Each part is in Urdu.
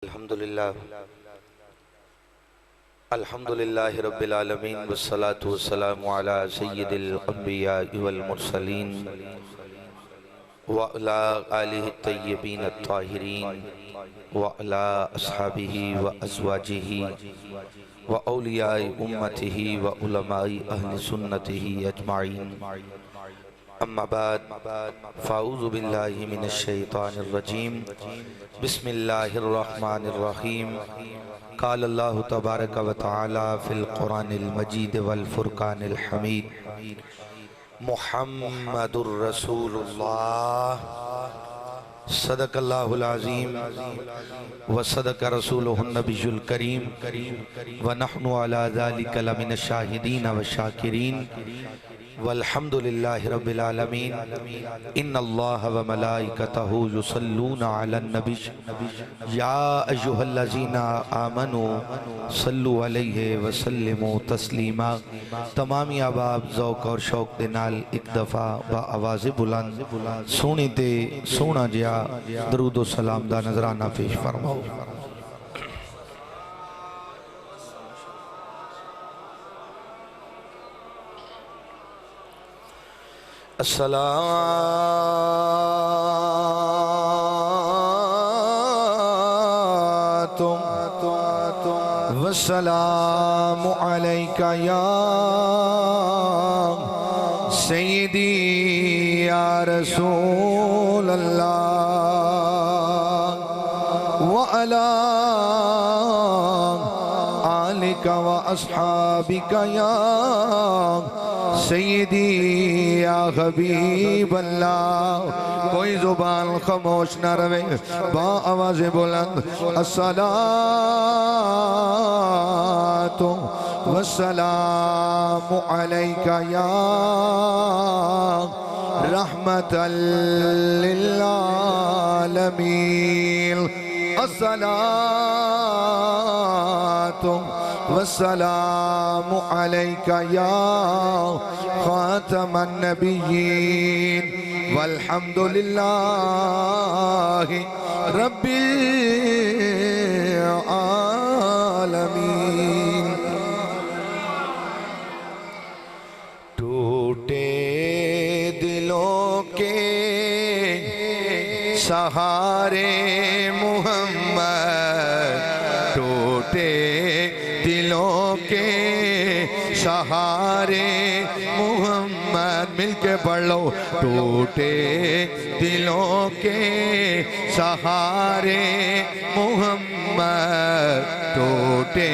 الحمدللہ رب العالمین والصلاة والسلام علی سید الانبیاء والمرسلین وعلی آلہ الطیبین الطاہرین وعلی اصحابہ وازواجہ واولیاء امتہ وعلماء اہل سنتہ اجمعین اما بعد فاعوذ باللہ من الشیطان الرجیم بسم اللہ الرحمن الرحیم قال اللہ تبارک و تعالی فی القرآن المجید والفرقان الحمید محمد الرسول اللہ صدق اللہ العظیم وصدق رسولہ النبی الکریم ونحن علی ذالک لمن الشاہدین والشاکرین والحمدللہ رب العالمین ان اللہ وملائکتہ یصلون علی النبی یا ایہا الذین آمنوا صلو علیہ وسلموا تسلیما تمامی احباب ذوق اور شوق دے نال ایک دفعہ با آواز بلند سونے تے سونا جیا درود و سلام دا نظرانہ پیش فرماؤ الصلاة والسلام علیکہ یا سیدی یا رسول اللہ وعلی آلک و اصحابک یا سیدی یا حبیب اللہ کوئی زبان خاموش نہ رہے با آواز بلند الصلاة والسلام علیکہ یا رحمت للعالمین الصلاة والسلام علیکہ یا خاتم النبیین والحمدللہ رب العالمین ٹوٹے دلوں کے سہارے محمد ٹوٹے دلوں کے سہارے محمد مل کے پڑھ لو ٹوٹے دلوں کے سہارے محمد ٹوٹے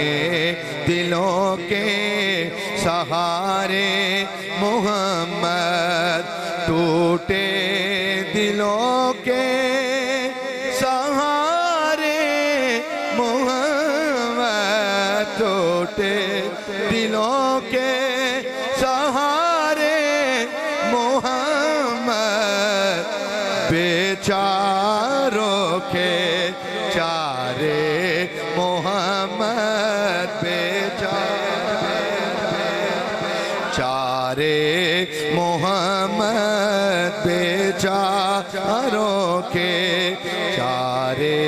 دلوں کے سہارے محمد ٹوٹے دلوں کے سہارے محمد ٹوٹے دلوں کے سہارے محمد بیچاروں کے چارے محمد چارے محمد بیچاروں کے چارے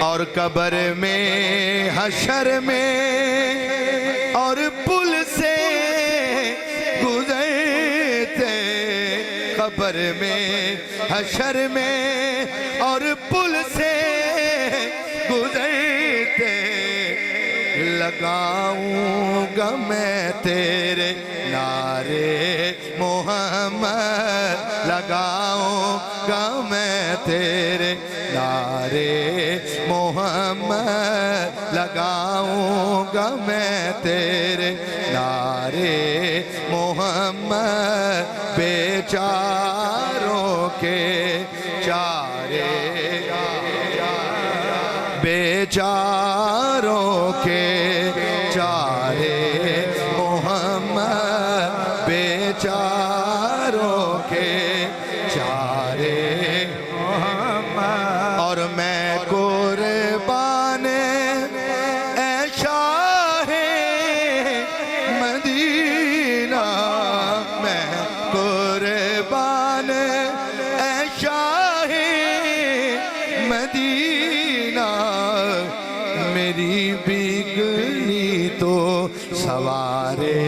اور قبر میں حشر میں اور پل سے گزرتے قبر میں حشر میں اور پل سے گزرتے لگاؤں گا میں تیرے نعرے محمد لگاؤں گا میں تیرے نعرے محمد لگاؤں گا میں تیرے نعرے محمد بیچاروں کے چارے بیچاروں کے چارے محمد بیچاروں کے چارے محمد اور میں قربان اے شاہ مدینہ میں قربان اے شاہ مدینہ میری بگڑی تو سوارے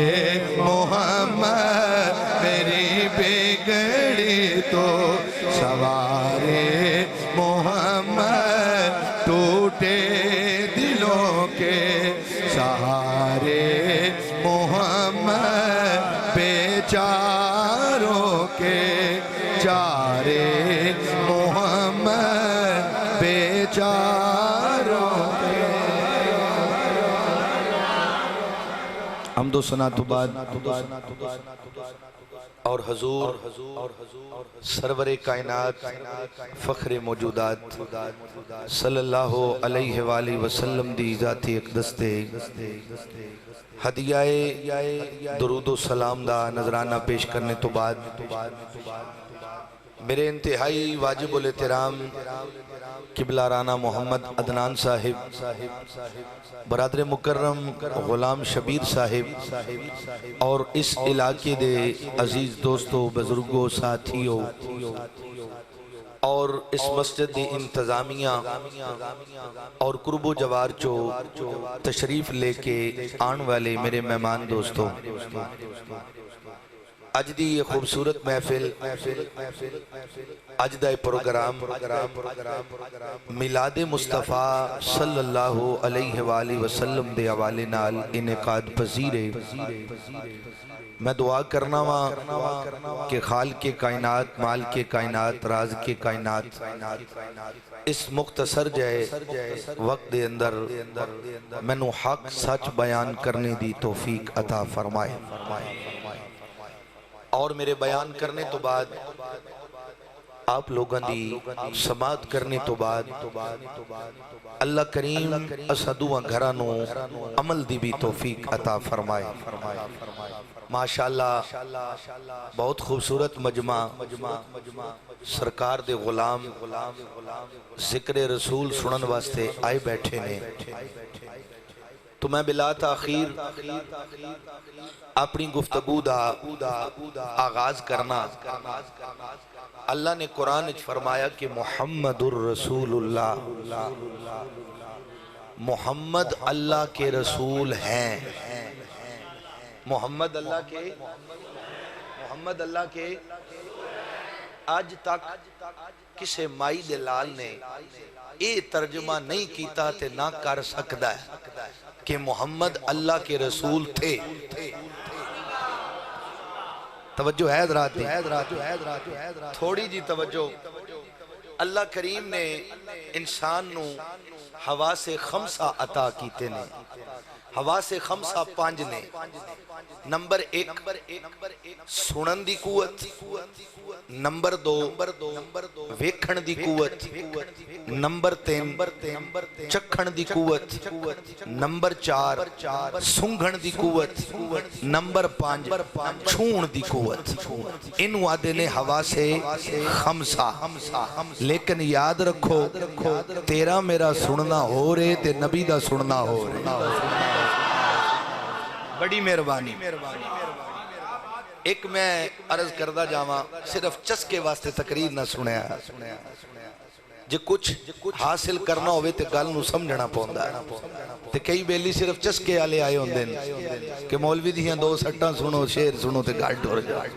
محمد، میری بگڑی تو سوارے محمد، ٹوٹے دلوں کے سہارے محمد، بیچاروں کے چارے محمد، بیچاروں کے۔ حمد و ثنا تو بعد اور حضور سرور کائنات فخر موجودات صلی اللہ علیہ وآلہ وسلم دی ذاتی اقدس تے ہدیہ درود و سلام دا نذرانہ پیش کرنے تو بعد میرے انتہائی واجب الاحترام قبلہ رانا محمد عدنان صاحب، برادر مکرم غلام شبیر صاحب اور اس علاقے دے عزیز دوستو، بزرگوں، ساتھیوں اور اس مسجد دی انتظامیہ اور قرب و جوار چو تشریف لے کے آن والے میرے مہمان دوستوں، اج دی یہ خوبصورت محفل، اج دا پروگرام میلاد مصطفیٰ صلی اللہ علیہ وآلہ وسلم دے حوالے نال انعقاد پذیر ہے۔ میں دعا کرنا ہوا کہ خالق کائنات، مالک کائنات، رازق کائنات اس مختصر جائے وقت دے اندر مینو حق سچ بیان کرنے دی توفیق عطا فرمائے، اور میرے بیان کرنے تو بعد آپ لوگاں دی سماعت کرنے تو بعد اللہ کریم اسا دعا گھرانو عمل دی بھی توفیق عطا فرمائے۔ ماشاءاللہ بہت خوبصورت مجمع، سرکار دے غلام ذکر رسول سنن واسطے آئے بیٹھے نے، تو میں بلا تاخیر اپنی گفتگو دا آغاز کرنا۔ اللہ نے قرآن اچ فرمایا کہ محمد الرسول اللہ، محمد اللہ کے رسول ہیں۔ محمد اللہ کے آج تک کسے مائی دلال نے اے ترجمہ نہیں کیتا تے نہ کر سکتا ہے کہ محمد اللہ کے رسول تھے۔ توجہ ہے حضرات، تھوڑی جی توجہ۔ اللہ کریم نے انسان نو حواس خمسہ عطا کیتے نے، حواس خمسہ پانچ نے۔ نمبر ایک سنن دی قوت، نمبر دو ویکھن دی قوت، نمبر تین چکھن دی قوت، نمبر چار سنگھن دی قوت، نمبر پانچ چھون دی قوت۔ انہوں آدھے نے حواس خمسہ۔ لیکن یاد رکھو تیرا میرا سننا ہو رہے تے نبی دا سننا ہو رہے۔ بڑی مہربانی۔ ایک میں عرض کردہ جاواں، صرف چسکے واسطے تقریر نہ سنیا، جے کچھ حاصل کرنا ہوئے تے گل نو سمجھنا پوندا ہے۔ تے کئی بیلی صرف چسکے آلے آئے ہوندے کہ مولوی دیاں دو سٹاں سنو، شیر سنو تے گل ٹر جائے۔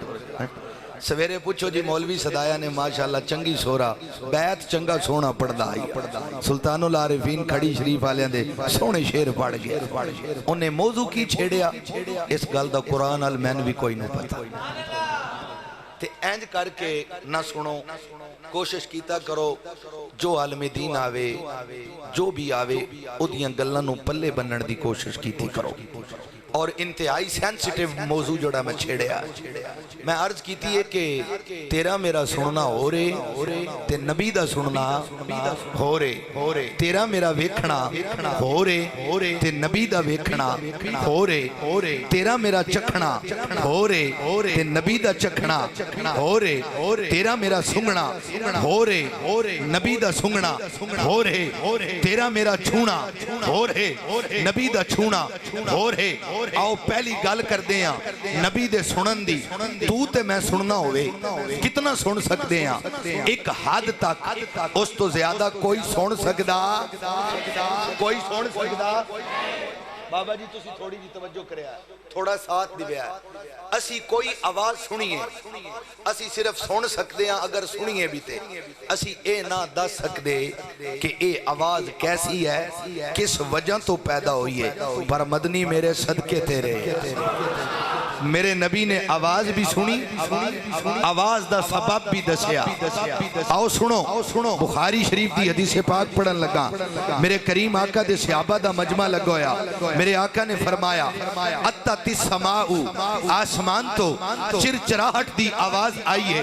سویرے پوچھو جی مولوی صدایا نے ماشاءاللہ چنگی سورا بیعت چنگا سونا پڑھدا آئی، سلطان العارفین کھڑی شریف آلیاں دے سونے شیر پڑھ گئے۔ انہیں موضوع کی چھیڑیا، اس گل دا قرآن المین بھی کوئی نہ پتا۔ تے اینج کر کے نہ سنو، کوشش کیتا کرو جو عالم دین آوے، جو بھی آوے، ادھیاں گلہ نو پلے بنن دی کوشش کیتی کرو۔ اور انتہائی سینسٹیو موضوع جوڑا میں چھیڑیا، میں عرض کیتی ہے کہ تیرا میرا سننا ہو رہے تے نبی دا سننا ہو رہے، تیرا میرا ویکھنا ہو رہے تے نبی دا ویکھنا ہو رہے، تیرا میرا چکھنا ہو رہے تے نبی دا چکھنا ہو رہے، تیرا میرا سنگنا ہو رہے نبی دا سنگنا ہو رہے تیرا میرا چھونا ہو رہے نبی دا چھونا ہو رہے آؤ پہلی گل کر دیا نبی دے سنن دی تو تے میں سننا ہوئے کتنا سن سکتے ہیں ایک حد تک اس تو زیادہ کوئی سن سکدا کوئی سن سکدا بابا جی تسی تھوڑی جی توجہ کریا تھوڑا ساتھ دیویا اسی کوئی آواز سنیے اسی صرف سن سکتے ہیں اگر سنیے بھی تے اسی اے نہ دس سکتے کہ اے آواز کیسی ہے کس وجہ تو پیدا ہوئی ہے پر مدنی میرے صدقے تیرے میرے نبی نے آواز بھی سنی آواز دا سبب بھی دسیا آؤ سنو بخاری شریف دی حدیث پاک پڑھن لگا میرے کریم آقا دے صحابہ دا مجمع لگویا میرے آقا نے فرمایا اتت السماء آسمان تو چرچراہٹ دی آواز آئی ہے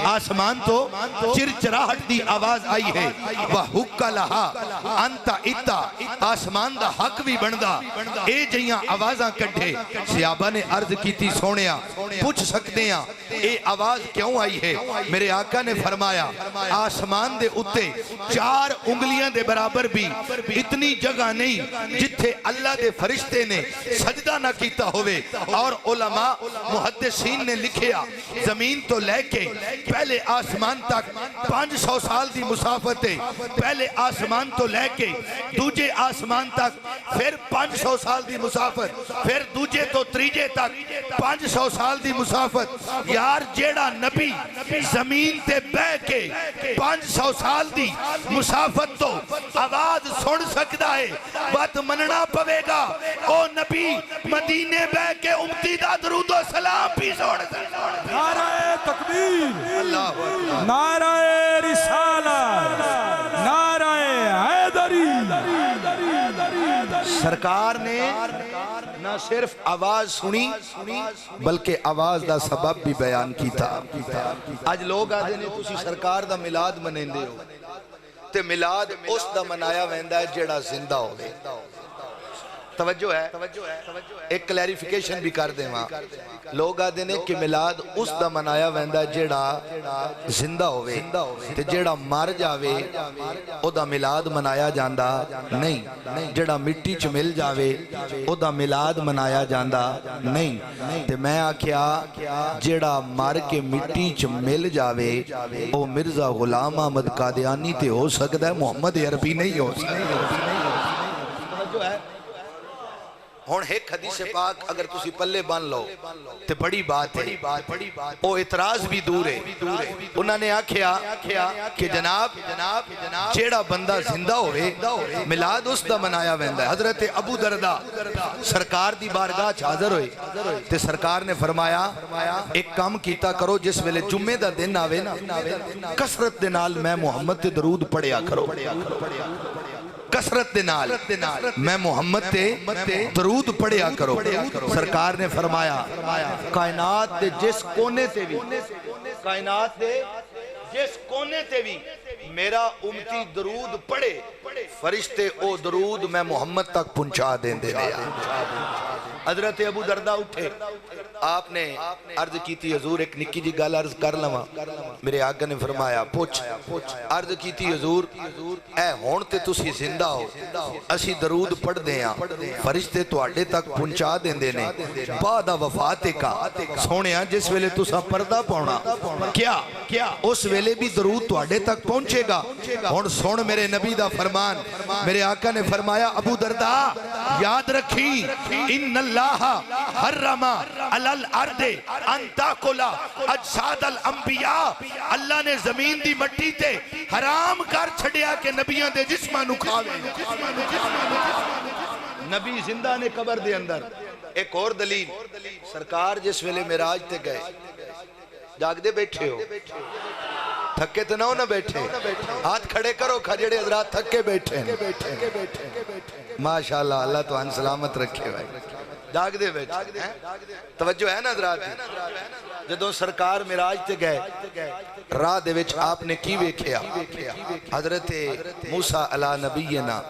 آسمان تو چرچراہٹ دی آواز آئی ہے وَحُکَّ لَهَا أَنْتَ إِتَّا آسمان دا حق بھی بندہ اے جیاں آوازاں کٹھے صحابہ نے عرض کی تھی سونیا پوچھ سکتے ہیں اے آواز کیوں آئی ہے میرے آقا نے فرمایا آسمان دے اتے 4 انگلیاں دے برابر بھی اتنی جگہ نہیں جتھے اللہ دے فرشتے نے سجدہ نہ کیتا ہوئے اور علماء محدثین نے لکھیا زمین تو لے کے پہلے آسمان تک 500 سال دی مسافت ہے پہلے آسمان تو لے کے دوجے آسمان تک پھر 500 سال دی مسافت پھر دوجے تو تریجے تک 500 سال دی مسافت یار جیڑا نبی زمین تے بہ کے 500 سال دی مسافت تو آواز سن سکتا ہے بات مننا پوے گا او نبی مدینے بہ کے امتی دا درود و سلام بھی سن سکتا ہے نعرہ تکبیر نعرہ رسالت نعرہ حیدری سرکار نے نہ صرف آواز سنی بلکہ آواز دا سبب بھی بیان کی تھا آج لوگ آدھے نے تسی سرکار دا ملاد منین دے ہو تے ملاد اس دا منایا ویندہ ہے جیڑا زندہ ہو گئے توجہ ہے ایک کلیریفیکیشن بھی کر دیں وہاں لوگ آدھے نے کہ ملاد اس دا منایا ویندہ جیڑا زندہ ہوئے تے جیڑا مار جاوے او دا ملاد منایا جاندہ نہیں جیڑا مٹی چ مل جاوے او دا ملاد منایا جاندہ نہیں تے میں آکھیا جیڑا مار کے مٹی چ مل جاوے او مرزا غلام احمد قادیانی تے ہو سکتا ہے محمد عربی نہیں ہو سکتا ہون ایک حدیث پاک اگر تسی پلے بان لو تے بڑی بات ہے او اعتراض بھی دور ہے انہوں نے آکھیا کہ جناب جیڑا بندہ زندہ ہوئے ملاد اس دا منایا ویندہ ہے حضرت ابو دردہ سرکار دی بارگاہ حاضر ہوئے تے سرکار نے فرمایا ایک کام کیتا کرو جس ویلے جمعے دا دن آوے نا کثرت دے نال میں محمد تے درود پڑھیا کرو کثرت دے نال میں محمد تے درود پڑھیا کرو سرکار نے فرمایا کائنات دے جس کونے تے بھی کائنات دے جس کونے تے بھی میرا امتی درود پڑھے فرشتے او درود میں محمد تک پہنچا دیں دے لیا حضرت ابو دردہ اٹھے آپ نے عرض کی تھی حضور ایک نکی جی گال عرض کر لما میرے آقا نے فرمایا پوچھ عرض کی تھی حضور اے ہون تے تسی زندہ ہو اسی درود پڑھ دیاں فرشتے تو آڑے تک پہنچا دیں دینے بعد وفات کا سونیاں جس ویلے تسا پردہ پونا کیا اس ویلے بھی درود تو آڑے تک پہنچے گا ہون سون میرے نبی دا فرمان میرے آقا نے فرمایا ابو دردہ یاد رکھی ان اللہ حرم علی الارض ان تاکل اجساد الانبیاء اللہ نے زمین دی مٹی تے حرام کر چھڑیا کہ نبیاں دے جسمہ نکھاوے نبی زندہ نے قبر دے اندر ایک اور دلیل سرکار جس ویلے معراج تے گئے جاگ دے بیٹھے ہو تھکے تو نہ بیٹھے ہاتھ کھڑے کرو کھجڑے حضرات تھکے بیٹھے ماشاءاللہ اللہ تو ان سلامت رکھے ہوئے جاگ دے بیٹھے توجہ ہے نا حضرات جدوں سرکار معراج تے گئے راہ دے وچ آپ نے کی ویکھیا حضرت موسیٰ علیہ نبینا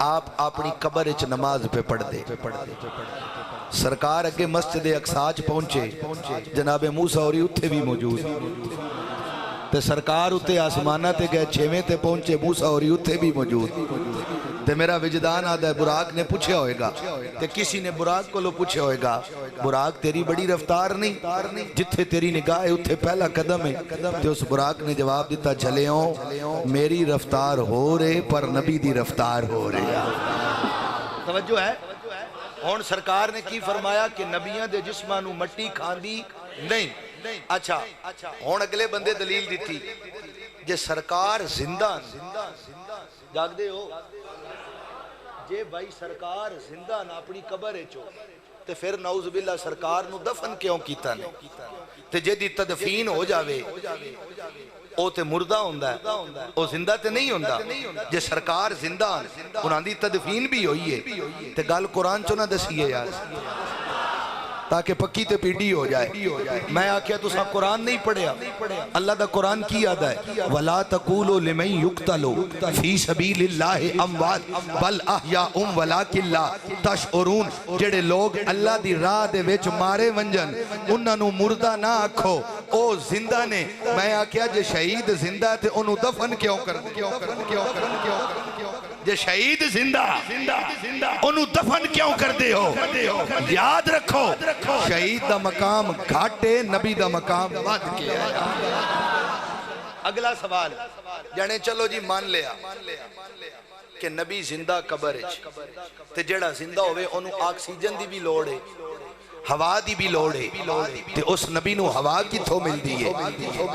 آپ اپنی قبر وچ نماز پہ پڑھ دے سرکار اگے مسجد اقصی پہنچے جناب موسیٰ اور اتھے بھی موجود تے سرکار اتے آسمانہ تے گئے چھویں تے پہنچے موسیٰ اور اتے بھی موجود تے میرا وجدان آدھا ہے براق نے پوچھے ہوئے گا تے کسی نے براق کو لو پوچھے ہوئے گا براق تیری بڑی رفتار نہیں جتھے تیری نگاہ ہے اتھے پہلا قدم ہے تے اس براق نے جواب دیتا جھلیوں میری رفتار ہو رہے پر نبی دی رفتار ہو رہے توجہ ہے ہون سرکار نے کی فرمایا کہ نبیاں دے جسمانو مٹی کھاندی نہیں اچھا ہون اگلے بندے دلیل دیتی جے سرکار زندہ جاگ دے ہو جے بھائی سرکار زندہ نہ اپنی قبر ہے چو تے پھر نعوذ باللہ سرکار نو دفن کیوں کیتا نہیں تے جے دی تدفین ہو جاوے او تے مردہ ہوندہ ہے او زندہ تے نہیں ہوندہ جے سرکار زندہ انہاں دی تدفین بھی ہوئی ہے تے گال قرآن چو نہ دسیے یار تاکہ پکی تے پیڈی ہو جائے میں آکھیا تو سب قرآن نہیں پڑھیا اللہ دا قرآن کی یاد ہے وَلَا تَقُولُوا لِمَنْ يُقْتَلُوا فِي سَبِيلِ اللَّهِ أَمْوَاتٌ بَلْ أَحْيَاءٌ وَلَكِنْ لَا تَشْعُرُونَ جڑے لوگ اللہ دی راہ دے وچ مارے ونجن انہاں نو مردہ نہ آکھو او زندہ نے میں آکھیا جے شہید زندہ تے انہوں دفن کیوں کر جے شہید زندہ انہوں دفن کیوں کر دے ہو یاد رکھو شہید دا مقام گھاٹے نبی دا مقام بات کیا اگلا سوال جانے چلو جی مان لیا کہ نبی زندہ قبر ہے تے جڑا زندہ ہوئے انہوں آکسیجن دی بھی لوڑ ہے ہوا دی بھی لوڑ ہے تے اس نبی نو ہوا کی تھو مل دیئے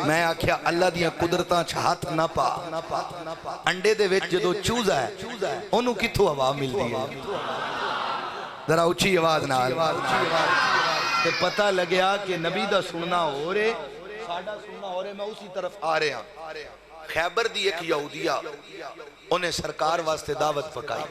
میں آکھیا اللہ دیا قدرتاں چھات نہ پا انڈے دے ویچ جدو چوزہ ہے انہوں کی تھو ہوا مل دیئے ذرا اچھی آواز نہ تے پتہ لگیا کہ نبی دا سننا ہو رہے ساڑھا سننا ہو رہے میں اسی طرف آ رہے ہیں خیبر دی ایک یہودیہ انہیں سرکار واسطے دعوت پکائی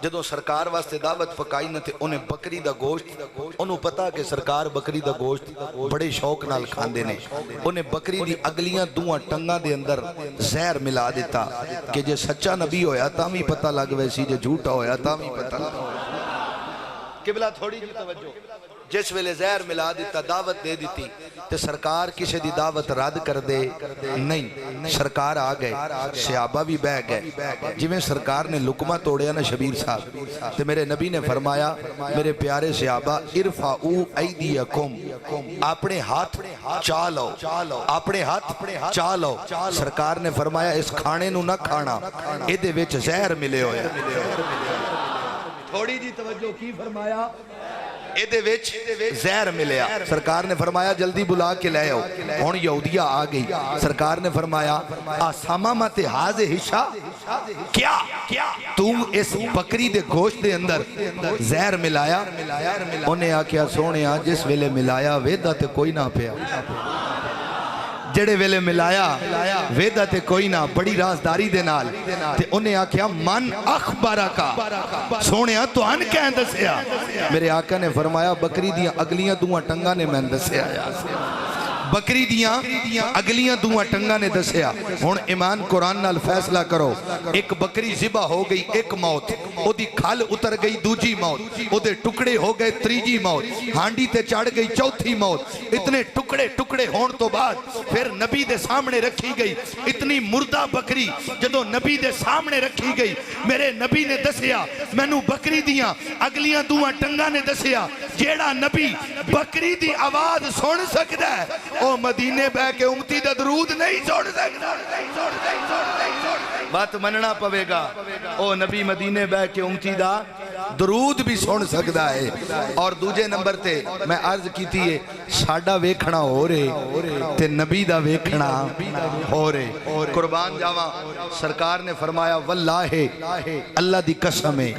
جدوں سرکار واسطے دعوت پکائی نہ تے انہیں بکری دا گوشت انہوں پتا کہ سرکار بکری دا گوشت بڑے شوق نال کھاندے نے انہیں بکری دی اگلیاں دوہاں ٹنگاں دے اندر زہر ملا دیتا کہ جے سچا نبی ہویا تامی پتہ لگ ویسی جے جھوٹا ہویا تامی پتہ لگ قبلہ تھوڑی جی توجہ جس ویلے زہر ملا دیتا دعوت دے دیتی تے سرکار کسی دی دعوت رد کر دے نہیں سرکار آ گئے صحابہ بھی بہ گئے جی میں سرکار نے لقمہ توڑیا نا شبیر صاحب تے میرے نبی نے فرمایا میرے پیارے صحابہ ارفعو ایدیکم اپنے ہاتھ چالو اپنے ہاتھ چالو سرکار نے فرمایا اس کھانے نو نہ کھانا ایدے ویچ زہر ملے ہوئے تھوڑی جی توجہ کی فرمایا ایدے ویچ زہر ملیا سرکار نے فرمایا جلدی بلا کے لے ہو ہون یہودیہ آ گئی سرکار نے فرمایا آسامہ مت حاض حشا کیا تم اس بکری دے گوشت دے اندر زہر ملایا انہیں آکیا سونے آ جس ویلے ملایا ویدہ تے کوئی نہ پیا جڑے ویلے ملایا ویدہ تے کوئی نہ بڑی رازداری دے نال تے انہیں آکھیا من اخبارہ کا سونے تو ان کہیں دسیا میرے آقا نے فرمایا بکری دیاں اگلیاں دوہاں ٹنگا نے میں دسیا بکری دیاں اگلیاں دوہاں ٹنگا نے دسیا ہون ایمان قرآن نال فیصلہ کرو ایک بکری ذبح ہو گئی ایک موت او دی کھال اتر گئی دوجی موت او دے ٹکڑے ہو گئے تریجی موت ہانڈی تے چڑھ گئی چوتھی موت اتنے ٹکڑے ہون تو بعد پھر نبی دے سامنے رکھی گئی اتنی مردہ بکری جدو نبی دے سامنے رکھی گئی میرے نبی نے دسیا مینوں بکری دیاں اگلیاں دوہاں ٹنگا نے دسیا جیڑا نبی بکری دی آواز سن سکتا ہے او مدینے بہ کے امتی دا درود نہیں چھوڑ سکتا بات مننا پوے گا او نبی مدینے بہ کے امتی دا درود بھی سن سکتا ہے اور دوجے نمبر تے میں عرض کی تھی ساڑھا ویکھنا ہو رہے تے نبی دا ویکھنا ہو رہے قربان جاواں سرکار نے فرمایا واللہ اللہ دی قسم ہے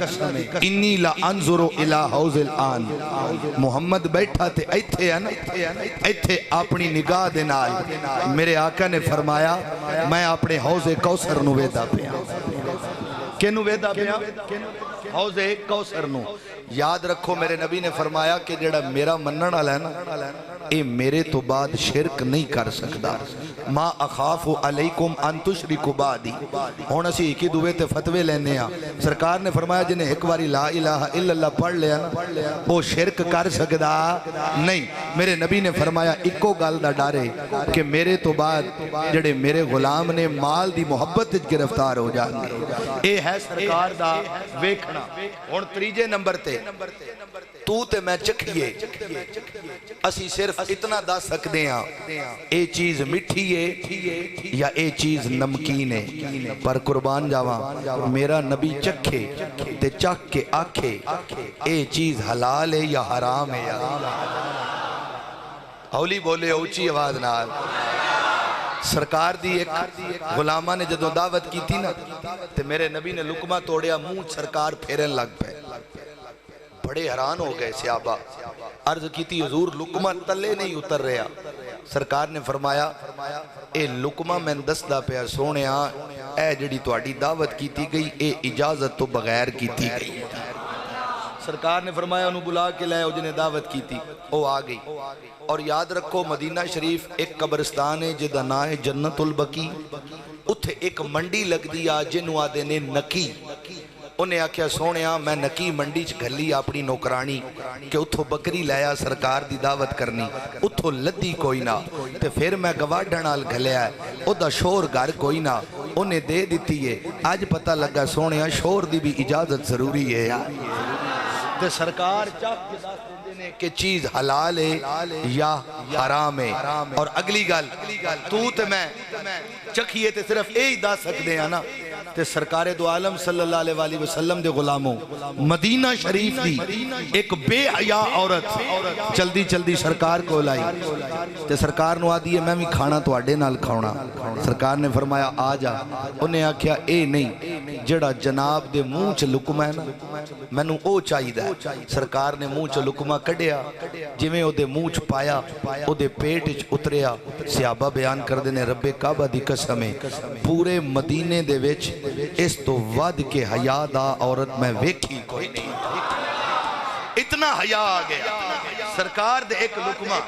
انی لا انظرو الہ حوض الان محمد بیٹھا تے ایتھے ہے نا ایتھے اپنی نگاہ دے نال میرے آقا نے فرمایا میں اپنے حوض کوثر نو ویدا پیا کینو ویدا پیا حوض کوثر نو یاد رکھو میرے نبی نے فرمایا کہ جڑا میرا منن والا ہے نا اے میرے تو بعد شرک نہیں کر سکدا ما اخاف علیکم ان تشرکوا بعدی ہن اسی ایک ہی دوے تے فتوے لینے ہاں سرکار نے فرمایا جنہیں ایک باری لا الہ الا اللہ پڑھ لیا نا وہ شرک کر سکدا نہیں میرے نبی نے فرمایا اکو گل دا ڈارے کہ میرے تو بعد جڑے میرے غلام نے مال دی محبت گرفتار ہو جائیں گے اے ہے سرکار دا ویکھنا ہن تیجے نمبر تے تو تے میں چکھیے اسی صرف اتنا دا سکتے ہیں اے چیز مٹھی ہے یا اے چیز نمکین ہے پر قربان جاواں میرا نبی چکھے تے چکھ کے آکھے اے چیز حلال ہے یا حرام ہے یا اولی بولے اوچی آواز نال سرکار دی ایک غلامہ نے جدوں دعوت کی تھی نا تے میرے نبی نے لقمہ توڑیا منہ سرکار پھیرن لگ پے بڑے حیران ہو گئے صحابہ عرض کی تھی حضور لقمہ تلے نہیں اتر رہا سرکار نے فرمایا اے لقمہ میں دسدا پیا سونیا اے جڑی تواڈی دعوت کی تھی گئی اے اجازت تو بغیر کی تھی گئی سرکار نے فرمایا انہوں بلا کے لائے جنہیں دعوت کی تھی وہ آ گئی اور یاد رکھو مدینہ شریف ایک قبرستان ہے جدہ نا ہے جنت البقی اتھے ایک منڈی لگ دیا جنہوں آدھے نے نکی انہیں آکھیا سونیا میں نکی منڈی چ گھلی اپنی نوکرانی کہ اتھو بکری لایا سرکار دی دعوت کرنی اتھو لدی کوئی نہ تے پھر میں گواڈھنال گھلیا ہے او دا شور گھر کوئی نہ انہیں دے دیتی ہے آج پتہ لگا سونیا شور دی بھی اجازت ضروری ہے تے سرکار چاپ کے داس دینے کہ چیز حلال ہے یا حرام ہے اور اگلی گل تو تے میں چکھیے تے صرف اے ہی دا سکتے ہیں نا تے سرکار دو عالم صلی اللہ علیہ وآلہ وسلم دے غلاموں مدینہ شریف دی ایک بے حیا عورت چلدی چلدی سرکار کو لائی تے سرکار نو آدھی ہے میں بھی کھانا تو آڈے نال کھاؤنا سرکار نے فرمایا آ جا انہیں آکھیا اے نہیں جڑا جناب دے منہ چ لقمہ ہے نا میں نو او چاہی دا سرکار نے منہ چ لقمہ کڑیا جی میں او دے منہ چ پایا او دے پیٹ چ اتریا صحابہ بیان کر دینے رب کعبہ دی قسمیں پورے مدینے دے وچ اس تو ود کے حیا دا عورت میں ویکھی کوئی نہیں اتنا حیا آ گیا سرکار دے ایک لقمہ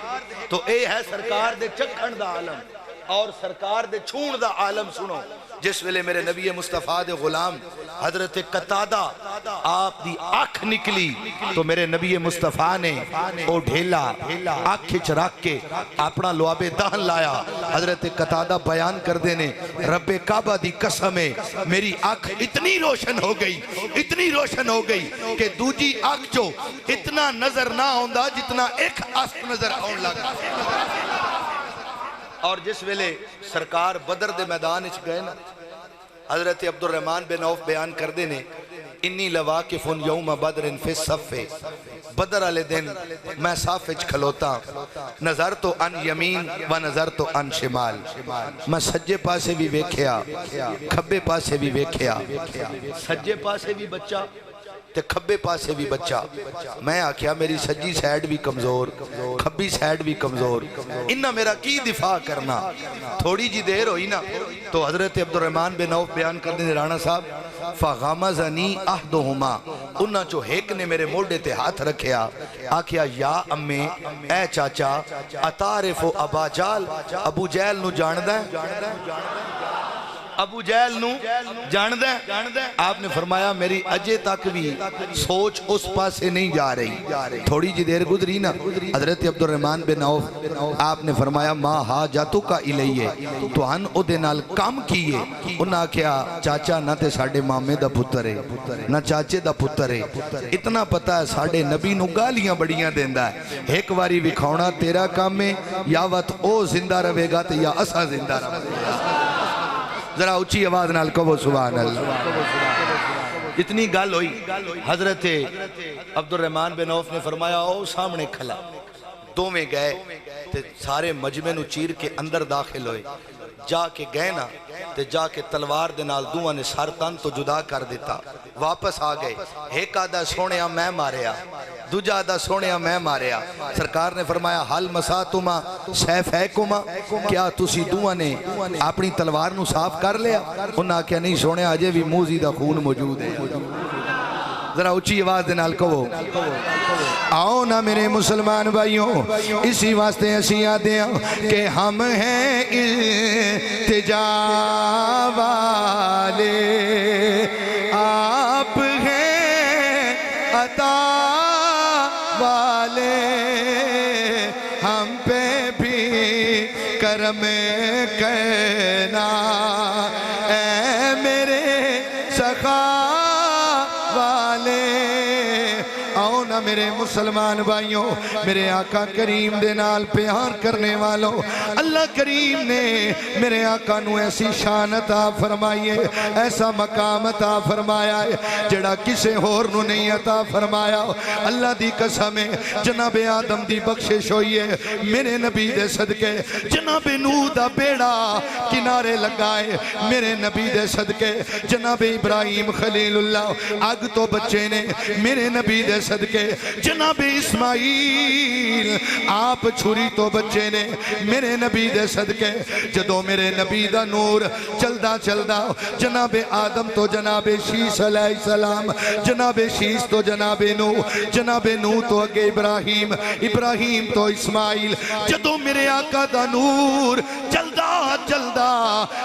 تو اے ہے سرکار دے چکھن دا عالم اور سرکار دے چھون دا عالم سنو جس ویلے میرے نبی مصطفیٰ دے غلام حضرت قتادہ آپ دی آنکھ نکلی تو میرے نبی مصطفیٰ نے او ڈھیلا آنکھ رکھ کے اپنا لعاب دہن لایا حضرت قتادہ بیان کر دینے رب کعبہ دی قسم ہے میری آنکھ اتنی روشن ہو گئی کہ دوجی آنکھ جو اتنا نظر نہ ہوندا جتنا ایک آنکھ نظر آن لگا اور جس ویلے سرکار بدر دے میدان اچھ گئے نا حضرت عبد الرحمن بن عوف بیان کر دینے انی لواقف یوم بدر فی الصف بدر علی دن میں صاف اچھ کھلوتا نظر تو ان یمین و نظر تو ان شمال میں سجے پاسے بھی ویکھیا کھبے پاسے بھی ویکھیا سجے پاسے بھی بچہ تے کھبے پاسے بھی بچہ میں آکھیا میری سجی سائیڈ بھی کمزور کھبی سائیڈ بھی کمزور انہا میرا کی دفاع کرنا تھوڑی جی دیر ہوئی نا تو حضرت عبد الرحمن بن عوف بیان کر دینے رانا صاحب فغمزنی احدہما انہا جو ایک نے میرے موڑے تے ہاتھ رکھیا آکھیا یا امی اے چاچا اتعرف ابا جال ابو جہل نو جاندہ ابو جہل نو جاندہ آپ نے فرمایا میری اجے تک بھی سوچ اس پاسے نہیں جا رہی تھوڑی جی دیر گزری نا حضرت عبد الرحمن بن عوف آپ نے فرمایا ما حاجتو کا الیے تو ہن او دے نال کام کیے انہاں کیا چاچا نہ تے ساڑھے مامے دا پتر ہے نہ چاچے دا پتر ہے اتنا پتا ہے ساڑھے نبی نو گالیاں بڑیاں دیندہ ہے ایک واری وکھاؤنا تیرا کام میں یا وقت او زندہ روے گا تے یا اسا زندہ روے گا ذرا اچھی آواز نال کہو سبحان اللہ اتنی گل ہوئی حضرت عبد الرحمن بن عوف نے فرمایا او سامنے کھلا دو میں گئے تے سارے مجمع نو چیر کے اندر داخل ہوئے جا کے گئے نا تے جا کے تلوار دے نال دوہاں نے سر تن تو جدا کر دیتا واپس آ گئے ایک آدھا سونیا میں ماریا دوجہ آدھا سونیا میں ماریا سرکار نے فرمایا حل مساتما سیف ہے کما کیا تسی دوہاں نے اپنی تلوار نو صاف کر لیا انہاں کیا نہیں سونیا آجے بھی موزی دا خون موجود ہے ذرا اونچی آواز دے نال کہو آؤ نا میرے مسلمان بھائیوں اسی واسطے اسی آدھے ہیں کہ ہم ہیں التجا والے آپ ہیں عطا والے ہم پہ بھی کرم کرنا اے میرے سخا والے آؤ نا میرے مسلمان بھائیوں میرے آقا کریم دے نال پیار کرنے والوں اللہ کریم نے میرے آقا نو ایسی شان عطا فرمائی ہے ایسا مقام عطا فرمایا ہے جڑا کسے ہور نو نہیں عطا فرمایا اللہ دی قسم ہے جناب آدم دی بخشش ہوئی ہے میرے نبی دے صدقے جناب نوح دا بیڑا کنارے لگائے میرے نبی دے صدقے جناب ابراہیم خلیل اللہ آگ تو بچے نے میرے نبی دے صدقے جناب اسماعیل آپ چھری تو بچے نے میرے نبی دے صدقے جدو میرے نبی دا نور چلدا چلدا جناب آدم تو جناب شیس علیہ السلام جناب شیس تو جناب نوح تو اگے ابراہیم ابراہیم تو اسماعیل جدو میرے آقا دا نور چلدا چلدا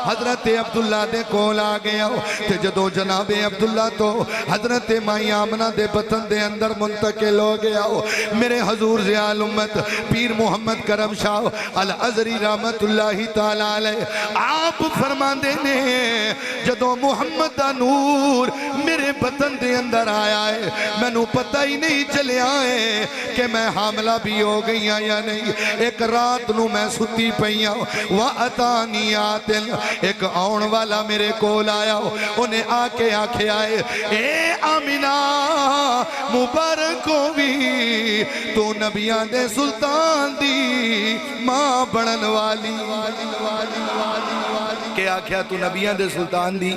حضرت عبداللہ دے کول آ گیا تے جدو جناب عبداللہ تو حضرت مائی آمنہ دے بطن دے اندر منتقل ہو گیا میرے حضور زیال امت پیر محمد کرم شاہ الازری رحمت اللہ تعالیٰ علیہ آپ فرمان دینے جدو محمد دا نور میرے بطن دے اندر آیا ہے میں نو پتہ ہی نہیں چلے آئے کہ میں حاملہ بھی ہو گئی یا نہیں ایک رات نو میں ستی پہیا وَأَتَانِي آتِل ایک آن والا میرے کول آیا انہیں آکے آکے آئے اے آمینہ مبارک ہوئی تو نبیان دے سلطان دی ماں بڑھن والی کیا کیا تو نبیان دے سلطان دی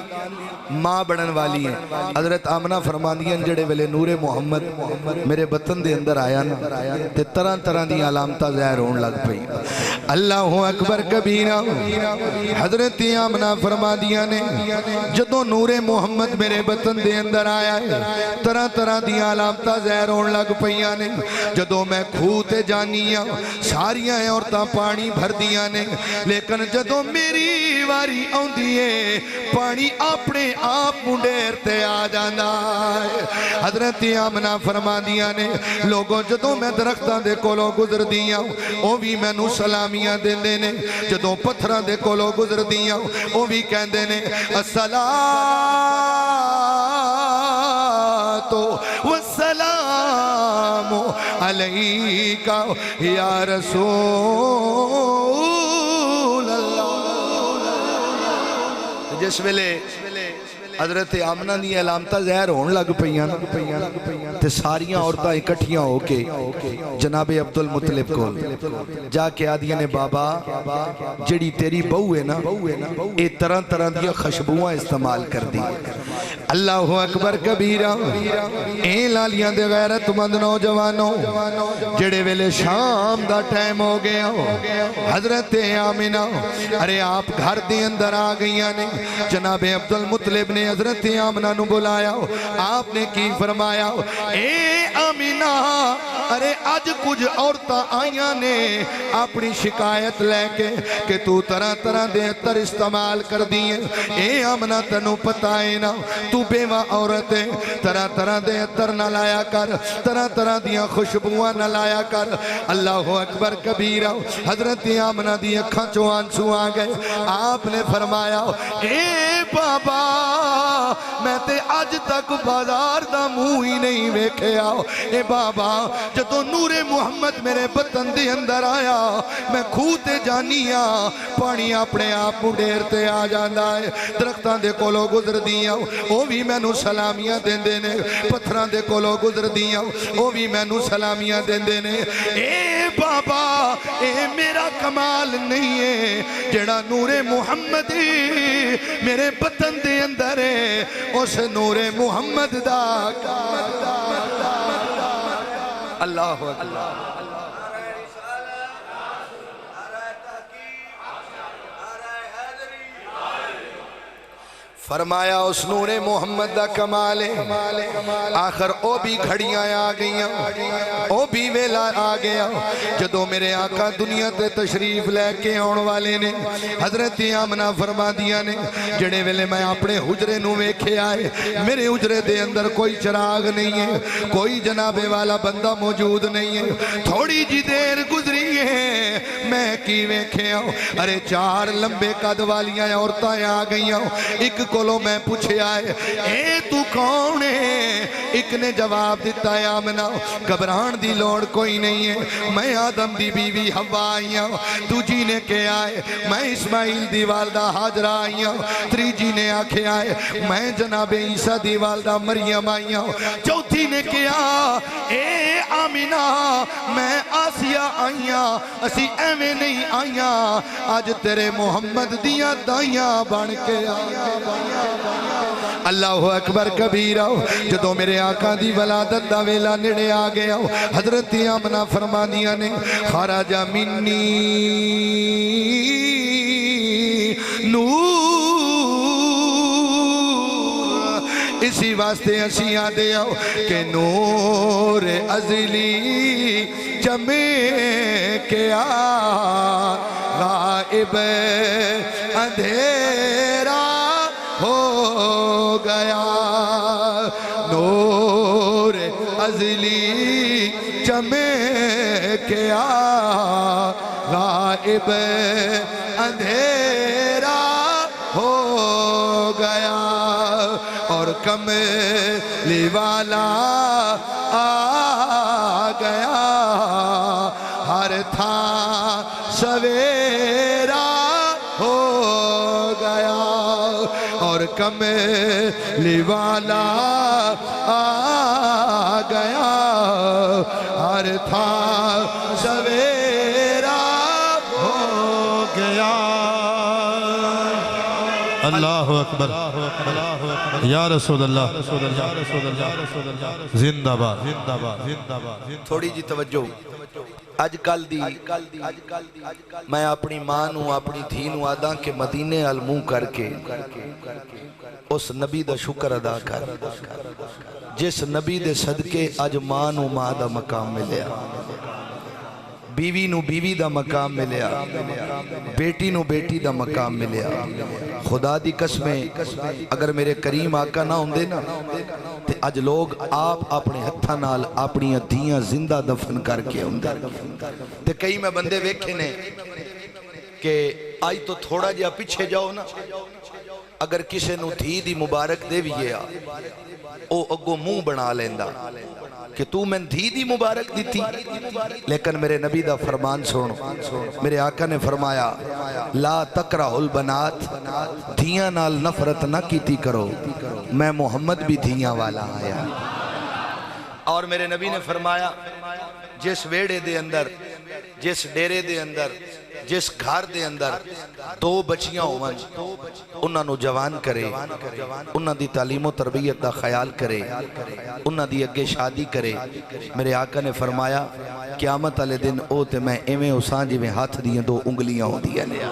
ماں بڑھن والی ہیں حضرت آمنہ فرمان دیا جڑے ویلے نور محمد میرے بطن دے اندر آیا نا تے طرح طرح دی علامتہ ظاہر ہون لگ پئی اللہ اکبر کبیرہ حضرت آمنہ فرمان دیا نے جدو نور محمد میرے بطن دے اندر آیا ہے طرح طرح دی علامتہ ظاہر ہون لگ پئیاں نے جدو میں کھوتے جانیاں ساریاں عورتاں پانی بھر دیاں نے لیکن جدو میری واری آن دیئے پانی اپنے آپ منڈیر تے آ جانا ہے حضرت آمنہ فرما دیا نے لوگوں جدو میں درختان دے کولو گزر دیاں او بھی میں نو سلامیاں دے دینے جدو پتھران دے کولو گزر دیاں او بھی کہن دینے والسلام علیکہ یا رسول اللہ جس ویلے حضرت آمنہ دی علامتہ ظاہر ہون لگ پئیاں تے ساریاں عورتاں اکٹھیاں ہو کے جناب عبدالمطلب کو جا کے آدھیاں نے بابا جڑی تیری بہو ہے نا اے طرح طرح دیا خشبوہاں استعمال کر دی اللہ اکبر کبیرہ اے لالیاں دے غیرت مند نوجوانوں جڑے ویلے شام دا ٹائم ہو گیا حضرت آمنہ ارے آپ گھر دے اندر آ گئیاں نے جناب عبدالمطلب نے حضرت آمنہ نو بلایا آپ نے کی فرمایا اے آمنہ ارے آج کچھ عورتاں آئیاں نے اپنی شکایت لے کے کہ تو طرح طرح دے عطر استعمال کر دیئے اے آمنہ تنو پتائے نا تو بیوہ عورتیں طرح طرح دے عطر نہ لایا کر طرح طرح دیا خوشبوہاں نہ لایا کر اللہ اکبر کبیرہ حضرت آمنہ دی اکھاں چو آنسو آ گئے آپ نے فرمایا اے بابا میں تے آج تک بازار دا منہ ہی نہیں ویکھے آؤ اے بابا جدو نور محمد میرے بطن دے اندر آیا میں کھوتے جانیاں پانی اپنے آپ مڈیر تے آ جانا ہے درختان دے کولو گزر دیاں او بھی میں نو سلامیاں دین دینے پتھران دے کولو گزر دیاں او بھی میں نو سلامیاں دین دینے اے بابا اے میرا کمال نہیں ہے جڑا نور محمد میرے بطن دے اندر ہے اس نور محمد دا اللہ اکبر فرمایا اس نور محمد دا کمال ہے آخر او بھی گھڑیاں آ گئیاں او بھی ویلا آ گیا جدو میرے آقا دنیا تے تشریف لے کے آن والے نے حضرت آمنہ فرما دیا نے جڑے ویلے میں اپنے حجرے نو ویکھے آئے میرے حجرے دے اندر کوئی چراغ نہیں ہے کوئی جناب والا بندہ موجود نہیں ہے تھوڑی جی دیر گزری ہے میں کی ویکھے آؤں ارے 4 لمبے قد والیاں عورتاں آ گئیاں ایک کولو میں پوچھے آئے اے تو کون ہے ایک نے جواب دیتا ہے آمنہ گھبران دی لوڑ کوئی نہیں ہے میں آدم دی بیوی حوا آئیاں دوجی نے کہ آئے میں اسماعیل دی والدہ حاجرہ آئیاں تریجی نے آکھے آئے میں جناب عیسیٰ دی والدہ مریم آئیاں چوتھی نے کیا اے آمنہ میں آسیہ آئیاں اسی ایویں نہیں آئیاں آج تیرے محمد دیا دائیاں بن کے آئیاں اللہ اکبر کبیرہ جدو میرے آقا دی ولادت دا ویلا نڑے آ گیا حضرت آمنہ فرما دیا نے خرج منی نور اسی واسطے اسی آدھے آؤ کہ نور ازلی چمے کیا غائب اندھیرا ہو گیا نور ازلی چمکیا غائب اندھیرا ہو گیا اور کملی والا آ گیا ہر تھا سویرا ہو گیا اور کملی والا آ گیا ہر تھا سویرا ہو گیا اللہ اکبر یا رسول اللہ زندہ باد تھوڑی جی توجہ اج کل دی میں اپنی ماں نو اپنی دھی نو آدھا کہ مدینے الموں کر کے اس نبی دا شکر ادا کر جس نبی دے صدقے اج ماں نو ماں دا مقام ملیا بیوی نو بیوی دا مقام ملیا بیٹی نو بیٹی دا مقام ملیا خدا دی قسمیں اگر میرے کریم آقا نہ ہوندے نا تے اج لوگ آپ اپنے ہتھاں نال اپنی دھیاں زندہ دفن کر کے ہوندے تے کئی میں بندے ویکھے نے کہ آج تو تھوڑا جہا پیچھے جاؤ نا اگر کسے نو دھی دی مبارک دے بھی گیا او اگو منہ بنا لیندا کہ تو میں دھی دی مبارک دی تھی لیکن میرے نبی دا فرمان سنو میرے آقا نے فرمایا لا تکرہ البنات دھیاں نال نفرت نہ کیتی کرو میں محمد بھی دھیاں والا آیا اور میرے نبی نے فرمایا جس ویڑے دے اندر جس ڈیرے دے اندر جس گھر دے اندر 2 بچیاں ہوئیں انہاں نو جوان کرے انہاں دی تعلیم و تربیت دا خیال کرے انہاں دی اگے شادی کرے میرے آقا نے فرمایا قیامت والے دن او تے میں ایویں اسان جی میں ہاتھ دیاں 2 انگلیاں ہو دیا لیا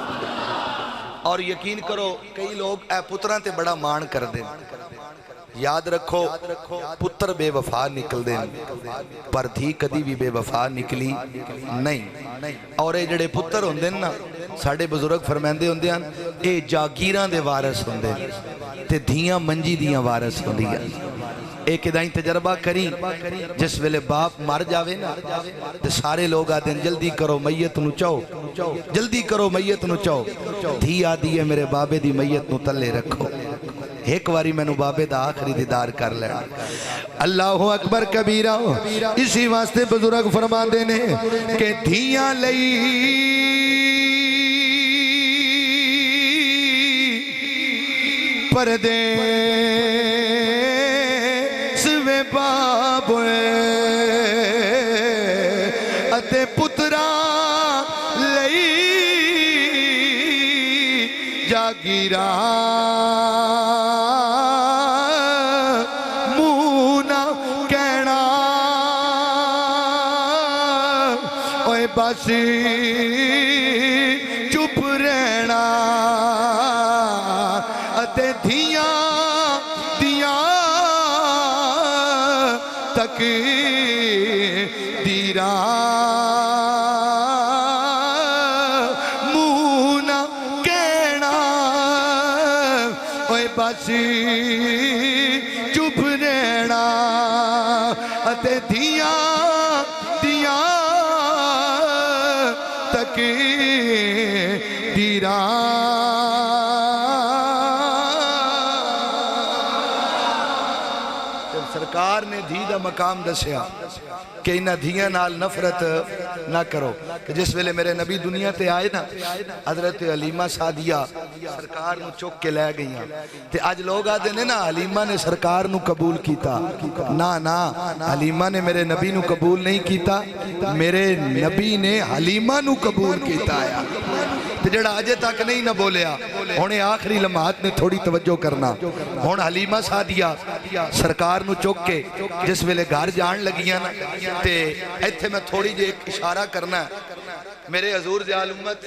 اور یقین کرو کئی لوگ اے پتراں تے بڑا مان کر دیں یاد رکھو پتر بے وفا نکل دیں پر دھی کدی بھی بے وفا نکلی نہیں اور اے جڑے پتر ہوندے نا ساڑھے بزرگ فرمیندے ہوندے ہیں اے جاگیراں دے وارث ہوندے تے دھیاں منجی دیاں وارث ہوندیاں ایک ادائیں تجربہ کری جس ویلے باپ مر جاوے نا تے سارے لوگ آدھیں جلدی کرو میت نو چاو جلدی کرو میت نو چاو دھی آدھی ہے میرے بابے دی میت نو تلے رکھو ایک واری میں نو بابے دا آخری دیدار کر لینا اللہ اکبر کبیرہ اسی واسطے بزرگ فرما دینے کہ دھیاں لئی پردے سوے بابوے اتے پترا لئی جاگیرہ باسی چپ رہنا اتے دھیاں تک دیرا منہ نہ کہنا اوے بس چپ رہنا اتے دیاں تک دیرا سرکار نے دھی دا مقام دسیا کہ انہاں دھیاں نال نفرت نہ کرو کہ جس ویلے میرے نبی دنیا تے آئے نا حضرت حلیمہ سعدیہ سرکار نو چک کے لے گئیاں تے آج لوگ آدھے نے نا حلیمہ نے سرکار نو قبول کیتا نا حلیمہ نے میرے نبی نو قبول نہیں کیتا میرے نبی نے حلیمہ نو قبول کیتا ہے تے جڑا آجے تک نہیں نہ بولیا ہونے آخری لمحات نے تھوڑی توجہ کرنا ہون حلیمہ سعدیہ سرکار نو چک کے جس ویلے گھر جان لگیاں نا تے ایتھے میں تھوڑی جے ایک اشارہ کرنا ہے میرے حضور زیال امت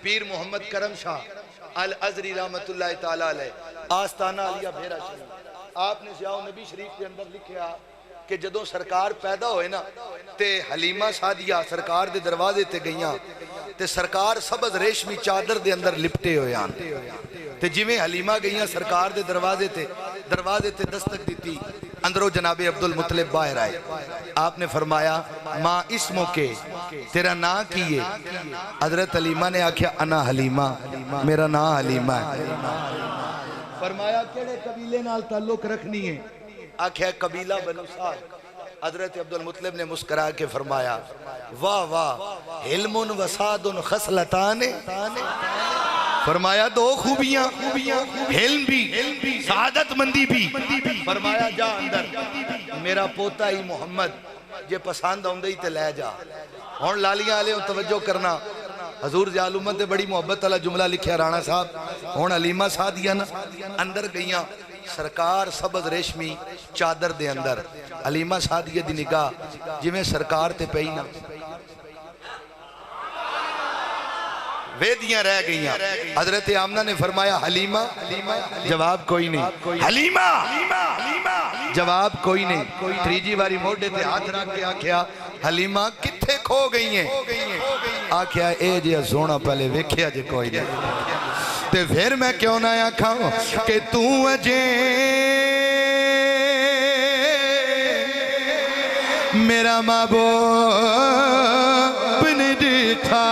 پیر محمد کرم شاہ الازری رحمت اللہ تعالیٰ علیہ آستانہ علیہ بھیرہ شریف آپ نے ضیاء النبی شریف کے اندر لکھیا کہ جدوں سرکار پیدا ہوئے نا تے حلیمہ سعدیہ سرکار دے دروازے تے گئیاں تے سرکار سبز ریشمی چادر دے اندر لپٹے ہوئے آن تے جویں حلیمہ گئیاں سرکار دے دروازے تے دستک دیتی اندروں جناب عبدالمطلب باہر آئے آپ نے فرمایا ماں اس موقع تیرا نا کیے حضرت حلیمہ نے آکھیا انا حلیمہ میرا نا حلیمہ ہے فرمایا کیڑے قبیلے نال تعلق رکھنی ہے آکھیا قبیلہ بنو سعد حضرت عبدالمطلب نے مسکرا کے فرمایا واہ واہ علم و سعد خصلتان فرمایا دو خوبیاں علم بھی سعادت مندی بھی فرمایا جا اندر میرا پوتا ہی محمد جے پسند آن دے تے لے جا ہون لالیاں آلے توجہ کرنا حضور زیال امت دے بڑی محبت والا جملہ لکھیا رانا صاحب ہون حلیمہ سعدیہ نا اندر گئیاں سرکار سبز ریشمی چادر دے اندر حلیمہ سعدیہ دی نگاہ جویں سرکار تے پئی نا ویدیاں رہ گئیاں حضرت آمنہ نے فرمایا حلیمہ جواب کوئی نہیں حلیمہ جواب کوئی نہیں تریجی واری موڑے تے ہاتھ رکھ کے آکھیا حلیمہ کتھے کھو گئی ہیں آکھیا اے جے سونا پہلے ویکھیا جے کوئی نہیں تے پھر میں کیوں نہ آکھاں کہ تو اجے میرا محبوب نے ڈٹھا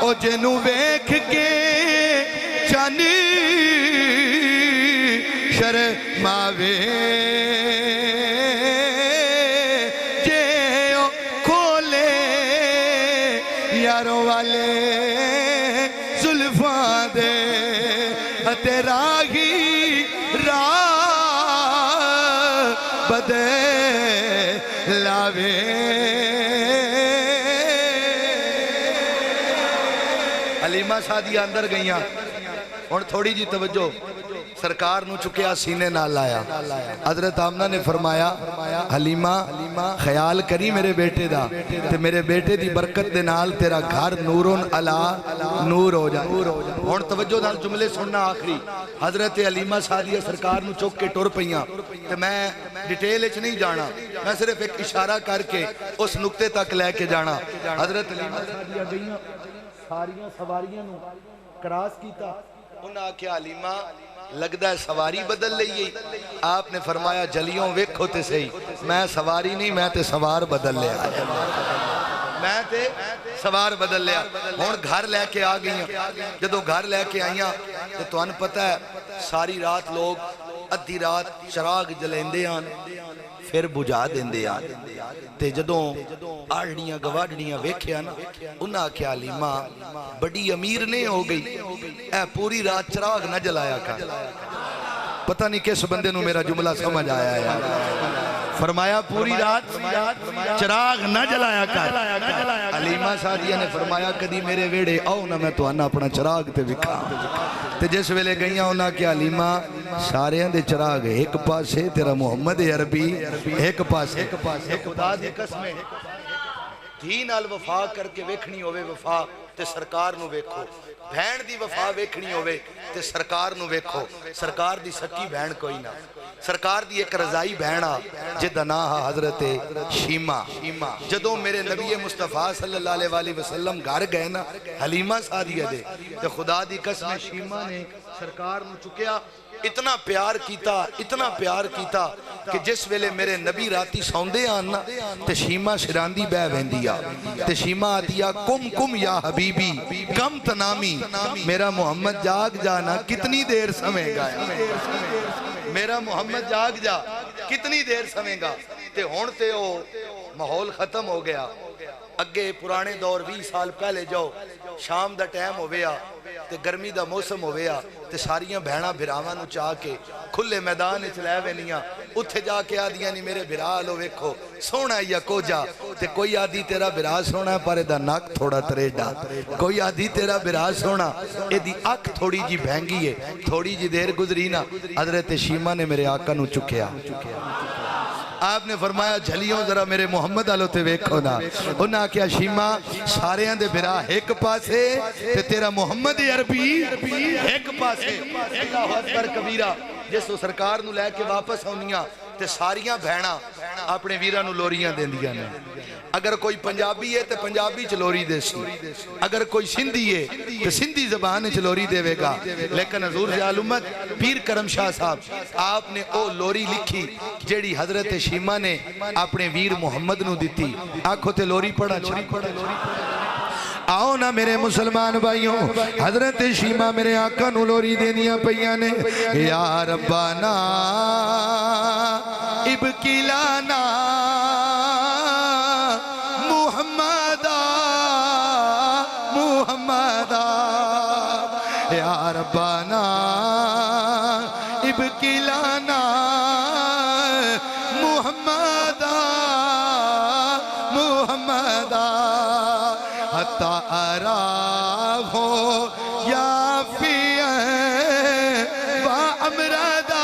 او جنوں ویکھ کے چانی شرماوے جے او کھولے یاروں والے زلفاں دے تیرا ہی راہ بدے لاوے حلیمہ سعدیہ اندر گئیاں اور تھوڑی جی توجہ سرکار نو چکیا سینے نہ لایا حضرت آمنہ نے فرمایا حلیمہ خیال کری میرے بیٹے دا تے میرے بیٹے دی برکت دے نال تیرا گھر نورن علا نور ہو جائے اور توجہ نال جملے سننا آخری حضرت حلیمہ سعدیہ سرکار نو چک کے ٹور پئیاں تے میں ڈیٹیل اچ نہیں جانا میں صرف ایک اشارہ کر کے اس نقطے تک لے کے جانا حضرت حلیمہ سعدیہ گئیاں ساریاں سواریاں نو کراس کیتا انہاں کیا حلیمہ لگدا ہے سواری بدل لئی آپ نے فرمایا جلیوں ویکھو تے صحیح میں سواری نہیں میں تے سوار بدل لیا میں تے سوار بدل لیا ہون گھر لے کے آ گئیاں جدو گھر لے کے آئیاں تے تو ان پتہ ہے ساری رات لوگ ادھی رات چراغ جلیندے آن پھر بجھا دیندے آن تے جدوں آڑھڑیاں گواڑھڑیاں ویکھیا نا انہاں کیا حلیمہ بڑی امیر نہیں ہو گئی اے پوری رات چراغ نہ جلایا کر پتہ نہیں کس بندے نو میرا جملہ سمجھ آیا ہے فرمایا پوری رات چراغ نہ جلایا کر حلیمہ سعدیہ نے فرمایا کدی میرے ویڑے آؤ نہ میں تو آنا اپنا چراغ تے وکھا تے جس ویلے گئیاں انہاں کیا حلیمہ سارے دے چراغ ایک پاسے تیرا محمد عربی ایک پاسے خدا دی قسمیں دھی نال وفا کر کے ویکھنی ہوئے وفا تے سرکار نو ویکھو بہن دی وفا ویکھنی ہوئے تے سرکار نو ویکھو سرکار دی سکی بہن کوئی نہ سرکار دی ایک رضائی بہنا جدہ ناہا حضرت شیمہ جدوں میرے نبی مصطفیٰ صلی اللہ علیہ وآلہ وسلم گھر گئے نا حلیمہ سادیہ دے تے خدا دی قسم شیمہ نے سرکار نو چکیا اتنا پیار کیتا کہ جس ویلے میرے نبی راتی سوندے آنا تے شیمہ شراندی بے ویندیا تے شیمہ آتیا کم یا حبیبی کم تنامی میرا محمد جاگ جانا کتنی دیر سمیں گا میرا محمد جاگ جا کتنی دیر سمیں گا تے ہونتے ہو ماحول ختم ہو گیا اگے پرانے دور 20 سال پہلے جاؤ شام دا ٹائم ہو گیا تے گرمی دا موسم ہو گیا تے ساریاں بہنا بھراواں نو چاہ کے کھلے میدان وچ لے وینیاں اتھے جا کے آدیاں نہیں میرے بھرا لو ویکھو سونا یا کو جا تے کوئی آدھی تیرا بھرا سونا پر دا ناک تھوڑا تریڈا کوئی آدھی تیرا بھرا سونا اے دی اک تھوڑی جی بہنگی ہے تھوڑی جی دیر گزری نا حضرت شیمہ نے میرے آقا نو چکیا آپ نے فرمایا جھلیوں ذرا میرے محمد آلو تے ویکھو نا انہاں کیا شیمہ سارے ہیں دے بھرا ایک پاسے تے تیرا محمد عربی ایک پاسے اللہ اکبر کبیرہ جس تو سرکار نو لے کے واپس ہونیاں تے ساریاں بہنا اپنے ویرہ نو لوریاں دیں دیا نے اگر کوئی پنجابی ہے تے پنجابی چلوری دے سی اگر کوئی سندھی ہے تے سندھی زبان چلوری دے وے گا لیکن حضور زیال امت پیر کرم شاہ صاحب آپ نے او لوری لکھی جیڑی حضرت شیمہ نے اپنے ویر محمد نو دیتی آنکھوں تے لوری پڑھا آؤ نا میرے مسلمان بھائیوں حضرت شیمہ میرے آقا نو لوری دینیا پہیاں نے یا ربانا ابکلانا محمدہ یا ربانا ابکلانا محمدہ حتی اراہو یا فیہ و امردہ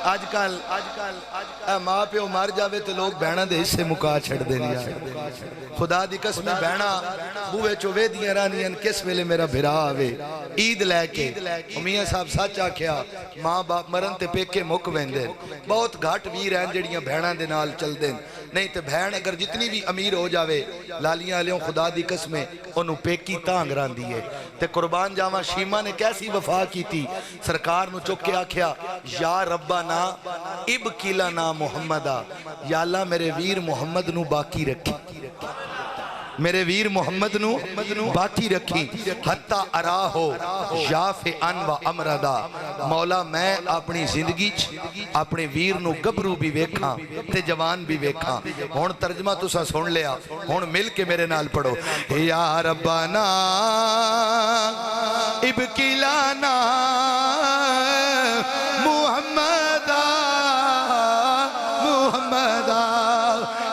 آج کل ماں پہ مار جاوے تو لوگ بہنا دے حصے مکا چھڑ دینیا خدا دی قسم بہنا بوے چوے دیاں رانیاں کس ویلے میرا بھرا آوے عید لے کے میاں صاحب سچ آکھیا ماں باپ مرن تے پیکے مک ویندے بہت گھاٹ ویر ہیں جڑیاں بہنا دے نال چل دیں نہیں تے بہن اگر جتنی بھی امیر ہو جاوے لالیاں علیوں خدا دی قسمیں انہوں پیکی تانگ ران دیئے تے قربان جاواں شیمہ نے کیسی وفا کی تھی سرکار نو چکے آکھیا یا ربنا ابکلنا محمدہ یا اللہ میرے ویر محمد نو باقی رکھی میرے ویر محمد نو باقی رکھی حتی اراہو یافعن و امردہ مولا میں اپنی زندگی اپنے ویر نو گبرو بھی ویکھاں تے جوان بھی ویکھاں ہون ترجمہ تو سا سن لیا ہون مل کے میرے نال پڑھو یا ربنا ابکلانا محمدہ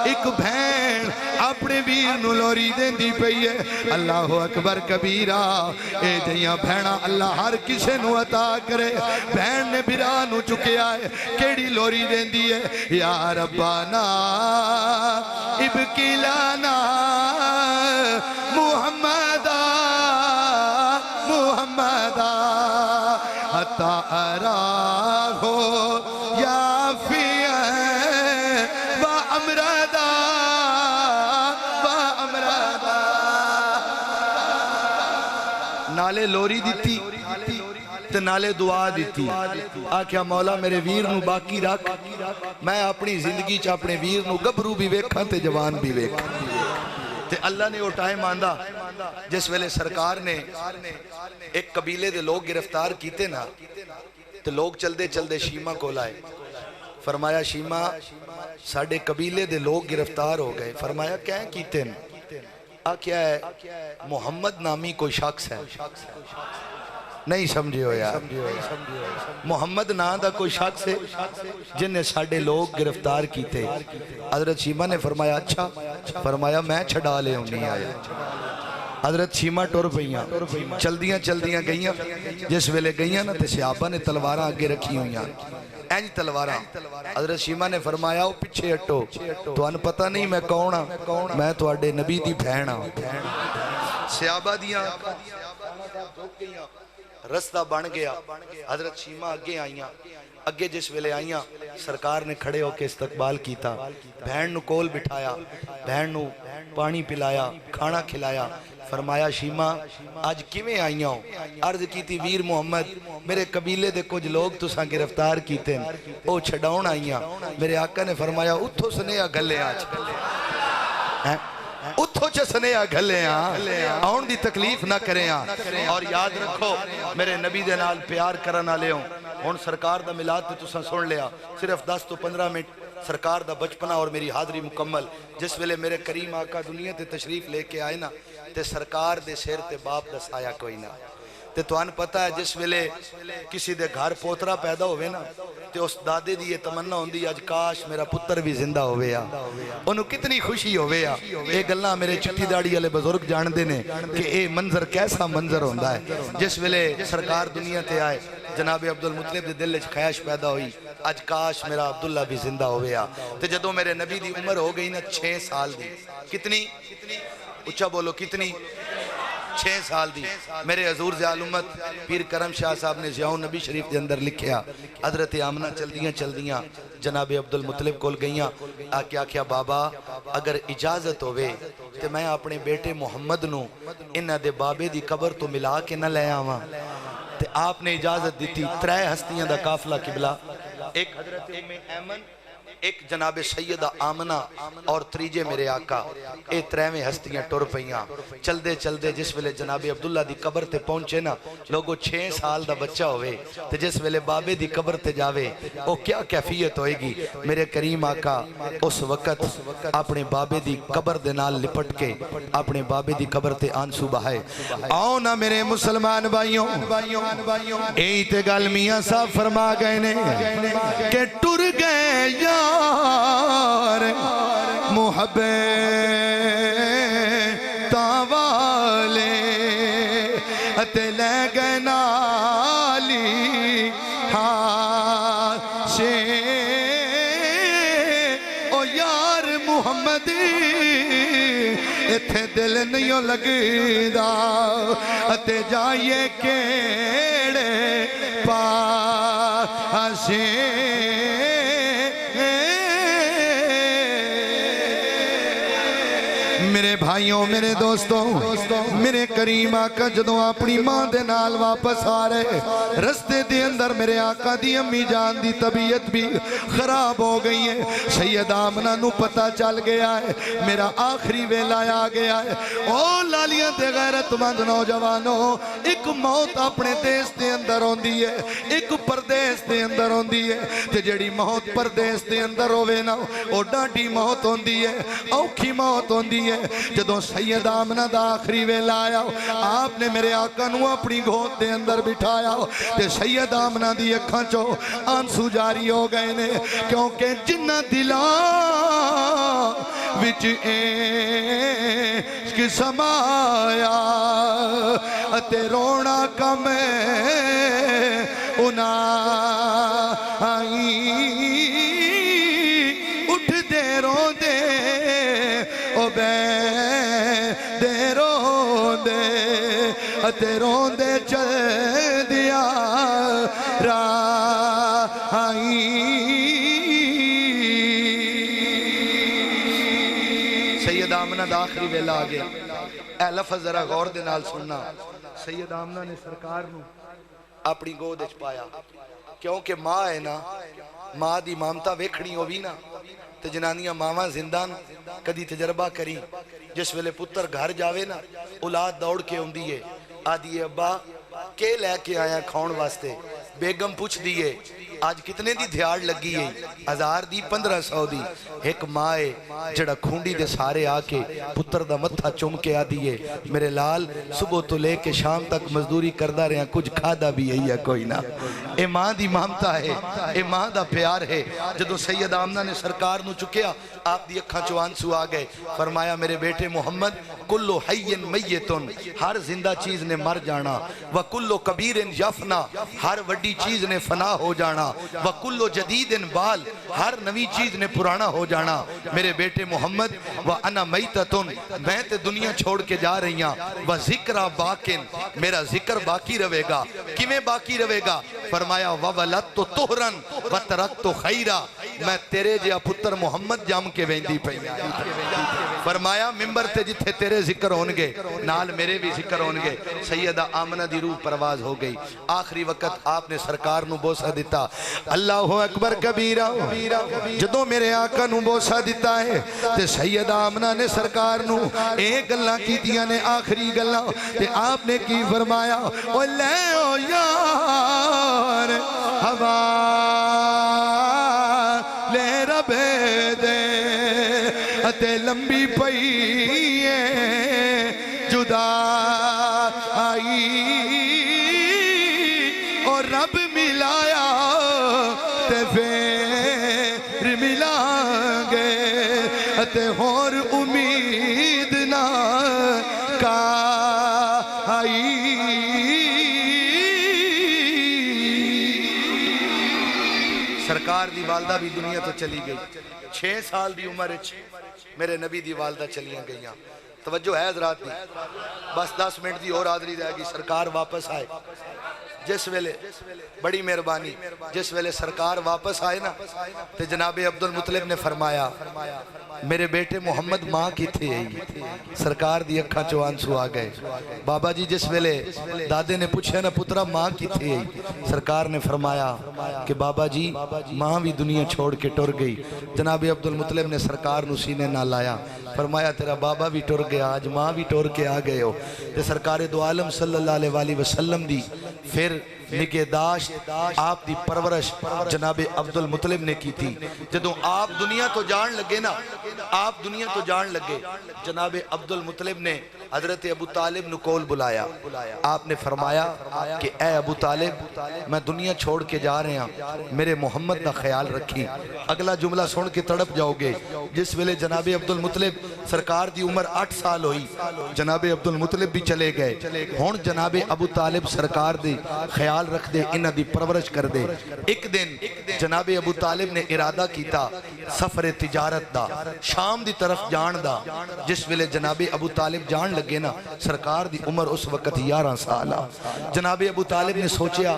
ایک بھین اپنے ویر نو لوری دیں دی پئی ہے اللہ اکبر کبیرہ اے جیاں بھینا اللہ ہر کسے نو عطا کرے بھین نے بھرا نو چکے آئے کیڑی لوری دیں دی ہے یا ربانا ابکلانا محمدہ حتی اراہو یا فیہ و امردہ نالے لوری دیتی تے نالے دعا دیتی آکھیا مولا میرے ویر نو باقی رکھ میں اپنی زندگی چا اپنے ویر نو گبرو بھی ویکھاں تے جوان بھی ویکھاں تے اللہ نے وہ ٹائم آندہ جس ویلے سرکار نے ایک قبیلے دے لوگ گرفتار کیتے نا تے لوگ چلدے شیمہ کو لائے فرمایا شیمہ ساڑھے قبیلے دے لوگ گرفتار ہو گئے فرمایا کیا کیتے نا کیا ہے محمد نامی کوئی شخص ہے نہیں سمجھے ہو یار محمد نام دا کوئی شخص ہے جن نے ساڑھے لوگ گرفتار کیتے حضرت شیمہ نے فرمایا اچھا فرمایا میں چھڑا لے ہوں نہیں آیا حضرت شیما ٹر پئیاں چلدیاں چلدیاں گئیاں جس ویلے گئیاں نا تے صحابہ نے تلواراں اگے رکھی ہوئیاں اینج تلواراں حضرت شیما نے فرمایا او پیچھے ہٹو تانوں پتہ نہیں میں کون ہاں میں تواڈے نبی دی بہن ہاں صحابہ دیاں رستہ بن گیا حضرت شیما اگے آئیاں اگے جس ویلے آئیاں سرکار نے کھڑے ہو کے استقبال کیتا بہن نو کول بٹھایا بہن نو پانی پلایا کھانا کھلایا فرمایا شیما آج کیویں آئیاں ہو عرض کی تھی ویر محمد میرے قبیلے دے کچھ لوگ تساں گرفتار کیتے ہیں او چھڈاؤن آئیاں میرے آقا نے فرمایا اتھو سنیا گلے آج اتھو چھ سنیا گھلے آن دی تکلیف نہ کریں اور یاد رکھو میرے نبی دے نال پیار کرنا لے ہوں ہون سرکار دا ملاد تے تساں سن لیا صرف 10 تو 15 منٹ سرکار دا بچپنا اور میری حاضری مکمل جس ویلے میرے کریم آقا دنیا تے تشریف لے کے آئے نا تے سرکار دے سیر تے باپ دا سایہ کوئی نہ تے تو ان پتہ ہے جس ویلے کسی دے گھر پوترا پیدا ہوئے نا تے اس دادے دی یہ تمنا ہوندی آج کاش میرا پتر بھی زندہ ہوئے انہوں کتنی خوشی ہوئے اے گلنا میرے چٹی داڑی والے بزرگ جان دینے کہ اے منظر کیسا منظر ہوندا ہے جس ویلے سرکار دنیا تے آئے جناب عبدالمطلب دے دل وچ خواہش پیدا ہوئی آج کاش میرا عبداللہ بھی زندہ ہوئے تے جدوں میرے نبی دی عمر ہو گئی نا 6 سال دی کتنی اچھا بولو کتنی 6 سال دی میرے حضور ضیاء امت پیر کرم شاہ صاحب نے ضیاء نبی شریف دے اندر لکھیا حضرت آمنہ چل دیاں جناب عبدالمطلب کول گئیاں آکھیا بابا اگر اجازت ہوئے تو میں اپنے بیٹے محمد نو انہ دے بابے دی قبر تو ملا کے نہ لے آواں تے آپ نے اجازت دیتی 3 ہستیاں دا قافلہ قبلہ ایک حضرت ام ایمن ایک جناب سیدہ آمنہ اور تریجے میرے آقا اے 3 ہستیاں ٹر پئیاں چل دے جس ویلے جناب عبداللہ دی قبر تے پہنچے نا لوگو 6 سال دا بچہ ہوئے تے جس ویلے بابے دی قبر تے جاوے او کیا کیفیت ہوئے گی میرے کریم آقا اس وقت اپنے بابے دی قبر دے نال لپٹ کے اپنے بابے دی قبر تے آنسو بہائے آؤ نا میرے مسلمان بھائیوں اے تے گل میاں صاحب فرما گئے نے کہ ٹر گئے یار محبت والے اتے لے گئے نالی ہاشے او یار محمد اتھے دل نہیں لگی دا اتے جائیے کیڑے پاسے میرے بھائیوں میرے دوستوں میرے کریم آقا جدوں اپنی ماں دے نال واپس آ رہے رستے دے اندر میرے آقا دی امی جان دی طبیعت بھی خراب ہو گئی ہے سید آمنہ نو پتہ چل گیا ہے میرا آخری ویلا آ گیا ہے او لالیاں تے غیرت مند نوجوانوں ایک موت اپنے دیس دے اندر ہوندی ہے ایک پردیس دے اندر ہوندی ہے تے جڑی موت پردیس دے اندر ہوئے نا او ڈاڈی موت ہوندی ہے اوکھی موت ہوندی ہے جدوں سید آمنہ دا آخری ویلا آیا آپ نے میرے آقا نو اپنی گود دے اندر بٹھایا تے سید آمنہ دی اکھاں چو آنسو جاری ہو گئے نے کیونکہ جنہ دلاں وچ عشق سمایا اتے رونا کم انہاں آئی اٹھ دے رو دے او بے دے رو دے اتے رو دے چل دیا راہی سید آمنہ دا آخری ویلا آ گیا اے لفظ ذرا غور دے نال سننا سید آمنہ نے سرکار نو اپنی گود اچ پایا کیونکہ ماں ہے نا ماں دی مامتا ویکھنی ہوئی نا تے جنانیاں ماما زندہ کدی تجربہ کری جس ویلے پتر گھر جاوے نا اولاد دوڑ کے ہوندی ہے آدھی ابا کے لے کے آیا کھاؤن واسطے بیگم پوچھ دیئے آج کتنے دی دھیاڑ لگی ہے 1000 دی 1500 دی ایک ماں ہے جڑا کھونڈی دے سارے آکے پتر دا متھا چوم کے آ دیئے میرے لال صبح تو لے کے شام تک مزدوری کردہ رہے ہیں کچھ کھادا بھی ہے کوئی نہ اے ماں دی مامتا ہے اے ماں دا پیار ہے جدو سید آمنہ نے سرکار نو چکیا آپ دی اکھاں چوان سو آگئے فرمایا میرے بیٹے محمد کلو حین میتن ہر زندہ چیز نے مر جانا وکلو کبیر یفنا ہر وڈی چیز نے فنا ہو جانا وکلو جدید بال ہر نوی چیز نے پرانا ہو جانا میرے بیٹے محمد وانا میتتن میں تے دنیا چھوڑ کے جا رہی ہوں وذکرہ باکن میرا ذکر باقی رہے گا کیویں باقی رہے گا فرمایا وولدت طہرن وترکت خیرہ میں تیرے جیا پتر محمد جام کے ویندی پئی فرمایا ممبر تے جتھے تیرے ذکر ہونگے نال میرے بھی ذکر ہونگے سیدہ آمنہ دی روح پرواز ہو گئی آخری وقت آپ نے سرکار نو بوسہ دیتا اللہ اکبر کبیرہ جدوں میرے آقا نو بوسہ دیتا ہے تے سیدہ آمنہ نے سرکار نو ایک گلہ کی دیا نے آخری گلہ تے آپ نے کی فرمایا او لے او یار ہوا لے ربے دے اتے لمبی پئی جدا آئی اور رب ملایا تے پھر ملائیں گے اتے اور امید نہ کا آئی سرکار دی والدہ بھی دنیا تو چلی گئی 6 سال دی عمر میرے نبی دی والدہ چلیاں گئیاں توجہ ہے حضرات دی بس 10 منٹ دی اور حاضری رہ گئی سرکار واپس آئے جس ویلے بڑی مہربانی جس ویلے سرکار واپس آئے نا تے جناب عبدالمطلب نے فرمایا میرے بیٹے محمد ماں کی تھے سرکار دی اکھاں چوان سو آگئے بابا جی جس ویلے دادے نے پوچھے نا پترہ ماں کی تھے سرکار نے فرمایا کہ بابا جی ماں بھی دنیا چھوڑ کے ٹر گئی جناب عبدالمطلب نے سرکار نو سینے نہ لایا فرمایا تیرا بابا بھی ٹر گیا آج ماں بھی ٹر کے آگئے ہو تے سرکار دو عالم صلی اللہ علیہ وسلم دی پھر نگہداشت آپ دی پرورش جناب عبدالمطلب نے کی تھی جدوں آپ دنیا تو جان لگے نا آپ دنیا تو جان لگے جناب عبدالمطلب نے حضرت ابو طالب نو کول بلایا آپ نے فرمایا کہ اے ابو طالب میں دنیا چھوڑ کے جا رہے ہیں میرے محمد کا خیال رکھی اگلا جملہ سن کے تڑپ جاؤ گے جس ویلے جناب عبدالمطلب سرکار دی عمر 8 سال ہوئی جناب عبدالمطلب بھی چلے گئے ہون جناب ابو طالب سرکار دی خیال رکھ دے انہ دی پرورش کر دے ایک دن جناب ابو طالب نے ارادہ کیتا سفر تجارت دا شام دی طرف جان دا جس ویلے جناب ابو طالب جان لگے نا سرکار دی عمر اس وقت 11 سالہ جناب ابو طالب نے سوچیا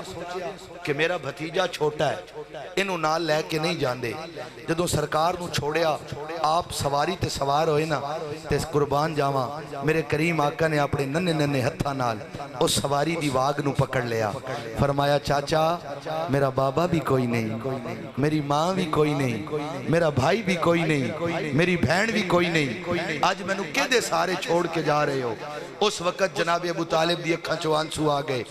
کہ میرا بھتیجا چھوٹا ہے انہوں نال لے کے نہیں جان دے جدوں سرکار نو چھوڑیا آپ سواری تے سوار ہوئے نا تے قربان جاواں میرے کریم آقا نے اپنے ننے ننے ہتھا نال اس سواری دی واگ نو پکڑ لیا فرمایا چاچا میرا بابا بھی کوئی نہیں میری ماں بھی کوئی نہیں میرا بھائی بھی کوئی نہیں میری بہن بھی کوئی نہیں آج میں نو کے دے سارے چھوڑ کے جا رہے ہو اس وقت جناب ابو طالب دی اکھاں چوان سو آگئے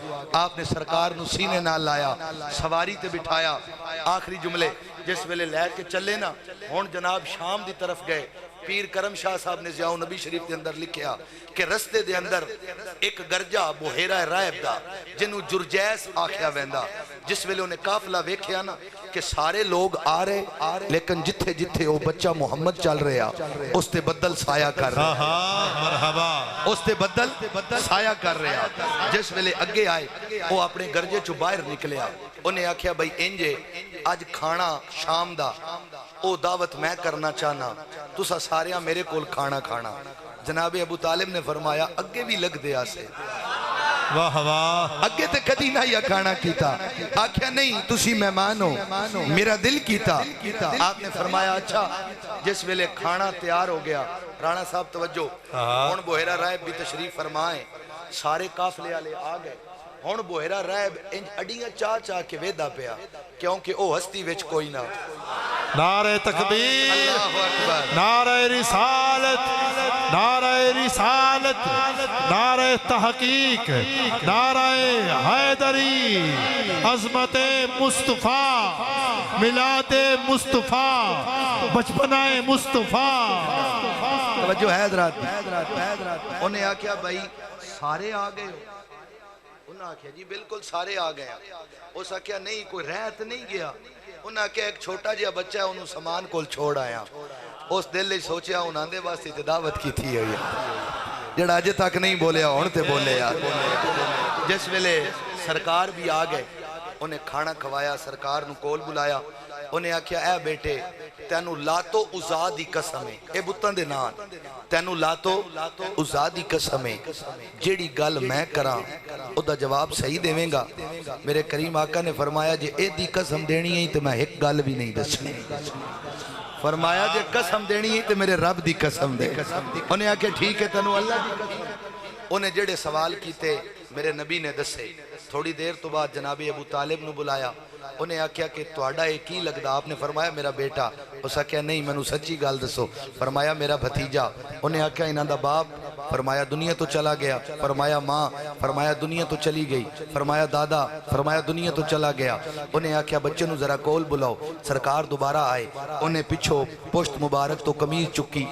آپ نے سرکار نو سینے نال لایا سواری تے بٹھایا آخری جملے جس ویلے لے کے چلے نا ہون جناب شام دی طرف گئے پیر کرم شاہ صاحب نے ضیاء النبی شریف کے اندر لکھیا کہ رستے دے اندر ایک گرجہ بحیرہ رائب دا جنہوں جرجیس آکھیا ویندا جس ویلے انہیں قافلہ ویکھیا نا کہ سارے لوگ آ رہے لیکن جتھے جتھے وہ بچہ محمد چل رہا اس تے بدل سایہ کر رہا اس تے بدل سایہ کر رہا جس ویلے اگے آئے وہ اپنے گرجے چو باہر نکلیا انہیں آکھیا بھائی انجے آج کھانا شام دا او دعوت میں کرنا چاہنا تسا ساریاں میرے کول کھانا کھانا جناب ابو طالب نے فرمایا اگے بھی لگ دیا سے واہ واہ اگے تے کدی نہ یا کھانا کیتا آکھیا نہیں تسی مہمان ہو میرا دل کیتا آپ نے فرمایا اچھا جس ویلے کھانا تیار ہو گیا رانا صاحب توجہ ہون بحیرہ رائب بھی تشریف فرمائیں سارے قافلے والے آ گئے ہون بحیرہ رائب اڈیاں چاہ چاہ کے ویدا پیا کیونکہ او ہستی وچ کوئی نہ نعرہ تکبیر نعرہ رسالت نعرہ رسالت نعرہ تحقیق نعرہ حیدری عظمت مصطفیٰ، میلاد مصطفیٰ، بچپنہ مصطفیٰ۔ توجہ ہے حضرات، انہیں آکھیا بھائی سارے آ گئے ہو؟ انہیں آکھیا جی بالکل سارے آ گئے ہیں۔ اس آکھیا نہیں کوئی رہت نہیں گیا؟ انہیں آکھیا ایک چھوٹا جہا بچہ ہے انہوں سامان کول چھوڑ آیا۔ اس دل لے سوچیا انہاں دے واسطے تے دعوت کی تھی ہوئی جڑا اج تک نہیں بولیا ہون تے بولے یار۔ جس ویلے سرکار بھی آ گئے انہیں کھانا کھوایا، سرکار نو کول بلایا، انہیں آکھیا اے بیٹے تینو لاتو عزا دی قسم ہے، اے بتاں دے نام تینو لاتو عزا دی قسم ہے جیڑی گل میں کراں او دا جواب صحیح دیویں گا۔ میرے کریم آقا نے فرمایا جے اے دی قسم دینی ہے تے میں ایک گل بھی نہیں دسنی۔ فرمایا جے قسم دینی ہے تے میرے رب دی قسم دے۔ انہیں آکھیا ٹھیک ہے تینو اللہ دی قسم۔ انہیں جڑے سوال کیتے میرے نبی نے دسے۔ تھوڑی دیر تو بعد جناب ابو طالب نو بلایا، انہیں آکھیا کہ تواڈا ایک ہی لگدا؟ آپ نے فرمایا میرا بیٹا۔ اس آکھیا نہیں مینوں سچی گل دسو۔ فرمایا میرا بھتیجا۔ انہیں آکھیا انہاں دا باپ؟ فرمایا دنیا تو چلا گیا۔ فرمایا ماں؟ فرمایا دنیا تو چلی گئی۔ فرمایا دادا؟ فرمایا دنیا تو چلا گیا۔ انہیں آکھیا بچے نو ذرا کول بلاؤ۔ سرکار دوبارہ آئے، انہیں پچھو پشت مبارک تو قمیض چکی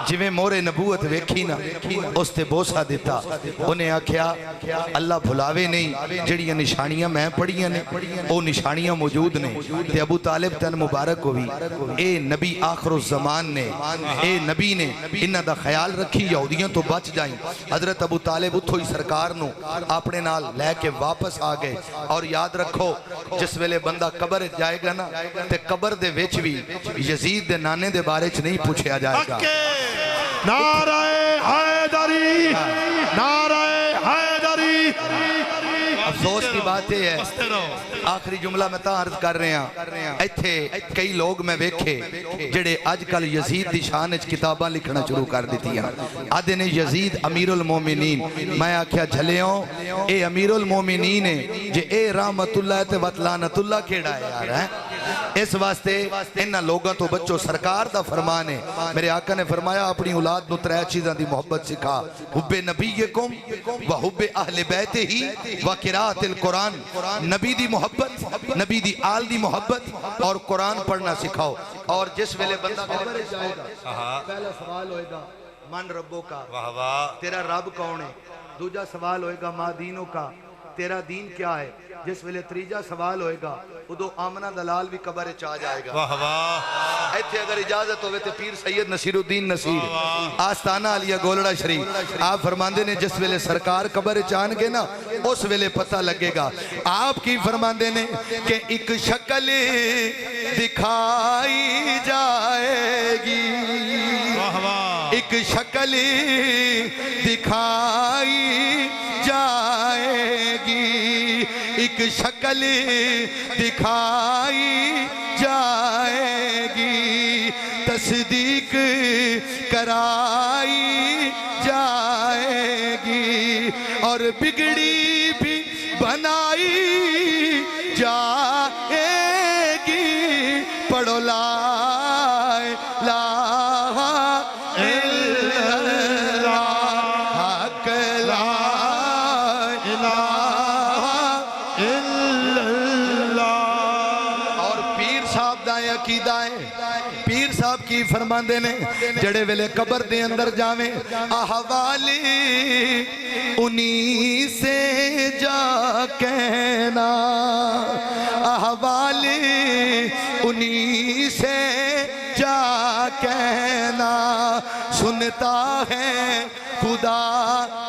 جویں مورے نبوت ویکھی نا اس تے بوسا دیتا۔ انہیں آکھیا اللہ بھلاوے نہیں جڑیاں نشانیاں میں پڑھیاں نے او نشانیاں موجود نے تے ابو طالب تن مبارک ہوئی۔ اے نبی آخر الزمان نے، اے نبی نے انہاں دا خیال رکھی یہودیاں تو بچ جائیں۔ حضرت ابو طالب اتھو ہی سرکار نو اپنے نال لے کے واپس آ گئے۔ اور یاد رکھو جس ویلے بندہ قبر جائے گا نا تے قبر دے وچ بھی یزید دے نانے دے بارے چ نہیں پوچھیا جائے گا۔ نعرہ حیدری، نعرہ حیدری۔ افسوس کی بات یہ ہے، آخری جملہ میں تا عرض کر رہے ہیں، ایتھے کئی لوگ میں ویکھے جڑے آج کل یزید دی شان اچ کتاباں لکھنا شروع کر دیتی ہیں۔ آدھے نے یزید امیر المومنین، میں آکھیا جھلیوں اے امیر المومنین ہے جے اے رحمت اللہ تے وطلانت اللہ کیڑا ہے یار ہے۔ اس واسطے انہاں لوگاں تو بچو سرکار دا فرمان ہے۔ میرے آقا نے فرمایا اپنی اولاد نو ترے چیزاں دی محبت سکھا، حب نبیکم و حب اہل بیت ہی و قراءت القرآن۔ نبی دی محبت، نبی دی آل دی محبت اور قرآن پڑھنا سکھاؤ۔ اور جس ویلے بندہ قبر جائے گا پہلا سوال ہوئے گا من ربوں کا، تیرا رب کون ہے؟ دوجا سوال ہوئے گا ما دینوں کا، تیرا دین کیا ہے؟ جس ویلے تریجا سوال ہوئے گا ادو آمنہ دلال بھی قبر چاہ جائے گا۔ واہ واہ۔ ایتھے اگر اجازت ہوئے تو پیر سید نصیر الدین نصیر آستانہ علیہ گولڑا شریف آپ فرماندے نے جس ویلے سرکار قبر چاہن گے نا اس ویلے پتہ لگے گا۔ آپ کی فرماندے نے کہ ایک شکل دکھائی جائے گی، ایک شکل دکھائی جائے گی، ایک شکل دکھائی جائے گی، تصدیق کرائی جائے گی، اور بگڑی بھی بنائی جائے گی۔ پڑھو لا الہ الا اللہ، حق لا الہ الا اللہ۔ اور پیر صاحب دا عقیدہ ہے، پیر صاحب کی فرماندے نے جڑے ویلے قبر دے اندر جاویں احوال انہی سے جا کہنا، احوال انہی سے جا کہنا، سنتا ہے خدا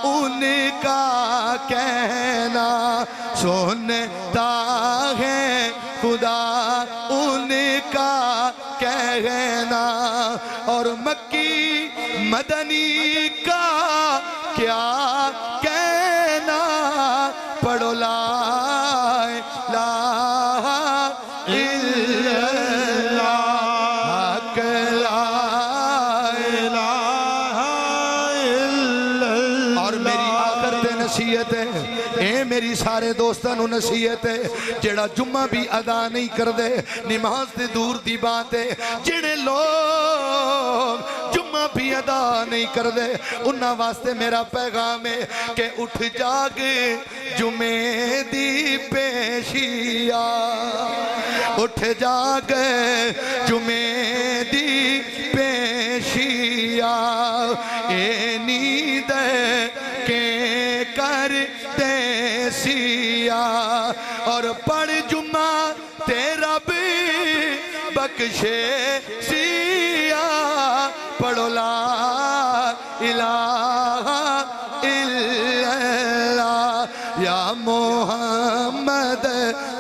ان کا کہنا، سنتا ہے خدا ان کا کہنا، اور مکی مدنی کا کیا کہنا۔ پڑھو لا الہ الا اللہ، حق لا الہ الا اللہ۔ اور میری آخر تے نصیحت ہے، اے میری سارے دوستاں نو نصیحت ہے، جڑا جمعہ بھی ادا نہیں کر دے نماز تے دور دی بات ہے، جڑے لوگ جمعہ بھی ادا نہیں کر دے انہاں واسطے میرا پیغام ہے کہ اٹھ جاگ جمعے دی پیشیا اٹھ جاگ جمعے دی پیشیا اے نیند کے کر دے سیا اور پڑھ جمعہ تیرا بھی بخشے سیا پڑھو لا الہ الا اللہ یا محمد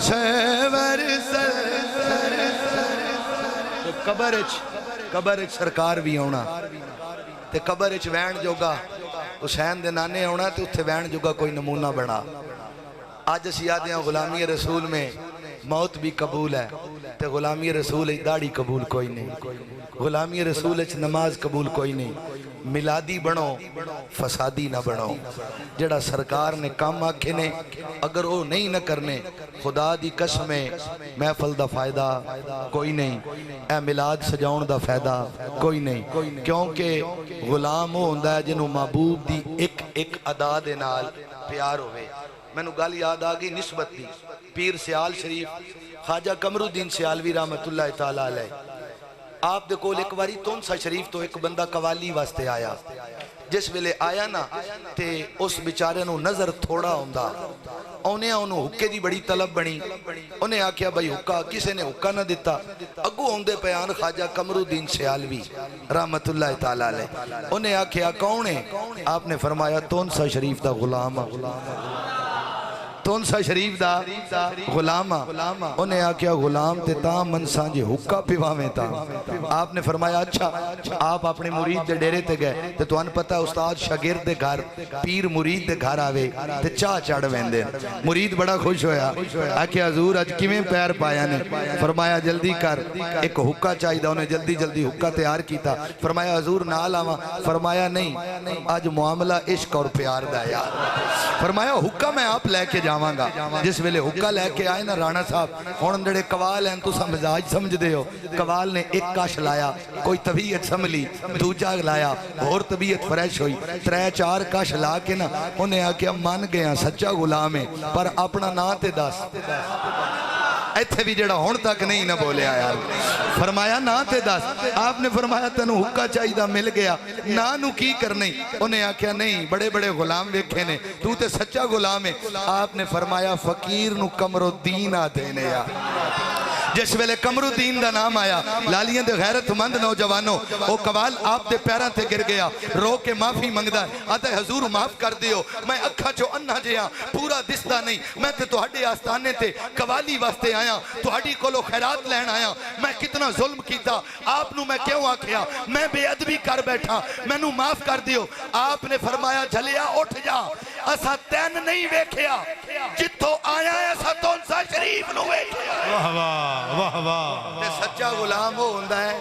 شیور قبر اچ سرکار بھی آنا تے قبر اچ وین جوگا حسین دے نانے آنا تے اتھے وین جوگا کوئی نمونہ بنا آج اسی یاد ہیں غلامی رسول میں موت بھی قبول ہے تے غلامی رسول اچ داڑھی قبول کوئی نہیں غلامی رسول اچ نماز قبول کوئی نہیں ملادی بنو فسادی نہ بنو جڑا سرکار نے کام آکھے نے اگر وہ نہیں نہ کرنے خدا دی قسمیں محفل دا فائدہ کوئی نہیں اے میلاد سجاؤن دا فائدہ کوئی نہیں کیونکہ غلام ہو ہوندا ہے جنہوں محبوب دی ایک ادا دے نال پیار ہوئے میں نو گل یاد آگئی نسبت دی پیر سیال شریف خواجہ قمرالدین سیالوی رحمت اللہ تعالیٰ علیہ آپ دے کول ایک واری تونسا شریف تو ایک بندہ قوالی واسطے آیا جس ویلے آیا نا تے اس بیچارے نو نظر تھوڑا ہوندا انہوں حکے دی بڑی طلب بنی انہیں آکھیا بھائی حکا کسے نے حکا نہ دیتا اگو ہوندے پیان خواجہ قمرالدین سیالوی رحمت اللہ تعالیٰ علیہ انہیں آکھیا کون ہے آپ نے فرمایا تونسا شریف دا غلام تونسا شریف دا غلام انہیں آکھیا غلام تے تاں منسان جی حکا پیواویں تا آپ نے فرمایا اچھا آپ اپنے مرید دے ڈیرے تے گئے تے تو ان پتہ استاد شاگرد دے گھر پیر مرید دے گھر آوے تے چاہ چڑھ ویندے مرید بڑا خوش ہویا آکھیا حضور اج کیویں پیر پایا نے فرمایا جلدی کر ایک حکا چاہیدا انہیں جلدی جلدی حکا تیار کیتا فرمایا حضور نال آواں فرمایا نہیں اج معاملہ عشق اور پیار دا یار فرمایا حکا میں آپ لے کے جاواں گا جس ویلے حکا لے کے آئے نا رانا صاحب ہن جڑے قوال ہیں تو مزاج سمجھ دے ہو قوال نے ایک کاش لایا کوئی طبیعت سنبھلی دوجا لایا اور طبیعت فریش ہوئی ترے چار کاش لا کے نا انہیں آکھیا مان گیا سچا غلام ہے پر اپنا نا تے دس ایتھے بھی جڑا ہون تک نہیں نہ بولے آیا فرمایا نا تے دس آپ نے فرمایا تنو حکا چاہیدہ مل گیا نا نو کی کرنے انہیں آکھیا نہیں بڑے بڑے غلام ویکھے نے تو تے سچا غلام ہے آپ نے فرمایا فقیر نو قمرالدین آ دینے یا جس ویلے قمرالدین دا نام آیا لالیاں دے غیرت مند نوجوانوں وہ قوال آپ دے پیران تے گر گیا رو کے معافی منگدا ہے آتا ہے حضور معاف کر دیو میں اکھا چو انہا جیاں پورا دستا نہیں میں تے توہاڈے آستانے تے قوالی واسطے آیا توہاڈی کولو خیرات لین آیا میں کتنا ظلم کیتا آپ نو میں کیوں آکھیا میں بے ادبی کر بیٹھا میں نو معاف کر دیو آپ نے فرمایا جھلیا اٹھ جا اسا تین نہیں ویکھیا جتھو آیا ہے اسا تونسا شریف نو ویکھیا واہ واہ واہ واہ تے سچا غلام ہو ہوندا ہے